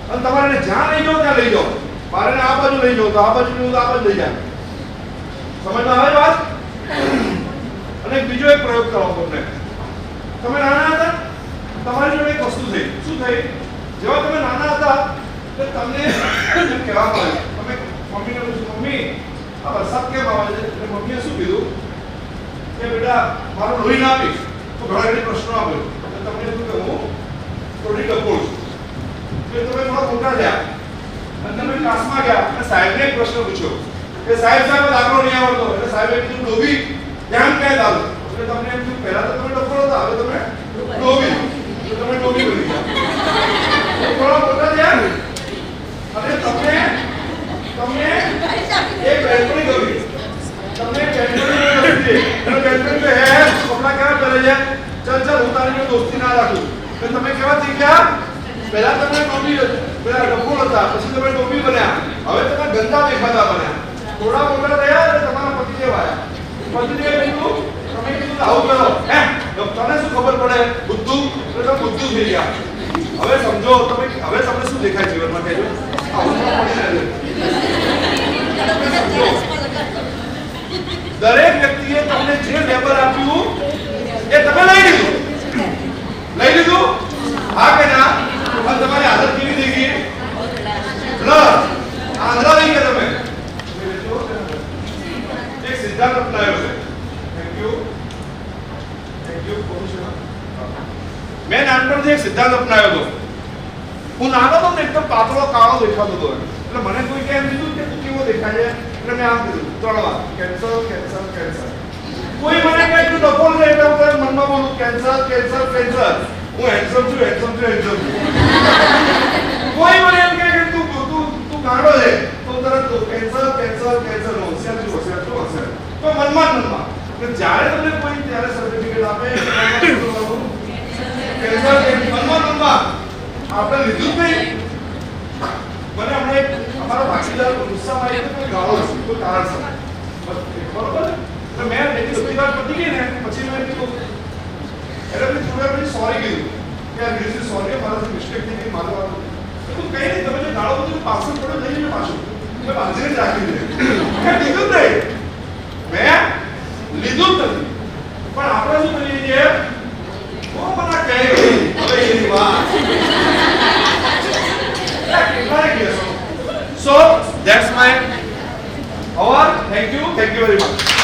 અને તમારે જ્યાં લઈ જાઓ ત્યાં લઈ જાઓ. મારે આ બાજુ લઈ જાઓ તો આ બાજુ લઈ જાઓ, આ બાજુ લઈ જાય. સમજમાં આવે વાત? અને બીજો એક પ્રયોગ કરો તમને. તમે નાના હતા, તમારી જોડે એક વસ્તુ થઈ. શું થઈ? જેવા તમે નાના હતા તો તમને એમ કહેવામાં આવ્યું, તમે મમ્મીને પૂછ્યું, મમ્મી આ વરસાદ કેમ આવે છે? એટલે મમ્મીએ શું કીધું કે બેટા મારું લોહી ના આપીશ. તો ઘણા ઘણી પ્રશ્નો આપ્યો. તમને શું કે હું થોડી ડફોળ છું. તો તમે થોડા મોટા થયા અને તમે ક્લાસમાં ગયા અને સાહેબને એક પ્રશ્ન પૂછ્યો કે સાહેબ દાખલો નહીં આવડતો. એટલે સાહેબે કીધું ડોબી ધ્યાન ક્યાં દાદો? એટલે તમને એમ થયું પહેલા તો તમે ડફોળ હતા, હવે તમે ડોબી. તો તમે ડોબી બની ગયા. થોડા મોટા થયા અને તમને એક બેલપણી ગમી. તમને બેલપણી ગમી. અને બેલપણી તો હે કપડા કેવા પહેરે છે? ચાલ હું તારી દોસ્તી ના રાખું. તો તમે કેવા થઈ ગયા? પહેલા તમે ડોબી, પહેલા ડફોળ હતા, પછી તમે ડોબી બન્યા, હવે તમે ગંદા દેખાતા બન્યા. થોડા મોટા થયા એટલે તમારા પતિદેવ આવ્યા. પતિદેવ કીધું, તમે કીધું આવું કરો, હે તને શું ખબર પડે બુદ્ધુ? એટલે તમે બુદ્ધુ થઈ ગયા. હવે સમજો તમે, હવે તમને શું દેખાય જીવનમાં કહેજો? દરેક વ્યક્તિએ તમને જે લેબર આપ્યું એ તમે લઈ લીધું. હા કે ના? અને તમારી આદત કેવી થઈ ગઈ? આંધળા થઈ ગયા તમે. એક સિદ્ધાંત અપનાવ્યો છે. Thank you. મેં નાનપણથી એક સિદ્ધાંત અપનાવ્યો હતો. હું નાનો હતો ને એકદમ પાતળો કાળો દેખાતો હતો. એટલે મને કોઈ એમ કીધું કે તું કેવો દેખાય છે? એટલે મેં આમ કીધું 3 વાર કેન્સર. કોઈ મને કહે તું ડફોળ છે એટલે હું તરત મનમાં બોલું કેન્સર. હું હેન્ડસમ છું. કોઈ મને એમ કહે કે તું ગાંડો છે તો તરત કેન્સર. હોશિયાર છું. તો મનમાં કે જ્યારે તમને કોઈ ત્યારે સર્ટિફિકેટ આપે કેન્સર મનમાં આપણે લીધું જ નહીં. મને હમણાં એક અમારા ભાગીદાર ગુસ્સામાં આવી તો ગાળો છે કોઈ કારણસર, બરોબર? તો મેં એટલી બધી વાત પતી ગઈ ને પછી મેં કીધું, એટલે મેં થોડા પછી સોરી કીધું કે આ રીઝ સોરી, મારાથી મિસ્ટેક થઈ ગઈ, મારો કઈ નહીં, તમે જે ગાળો બધું પાછળ પડો લઈ જજો પાછું. મેં બાંધીને જ રાખી દીધું. મેં લીધું જ નહીં, મેં લીધું જ નથી. પણ આપણે શું કરીએ છીએ? મને કહે હવે એની વાત. So that's my hour. Thank you very much.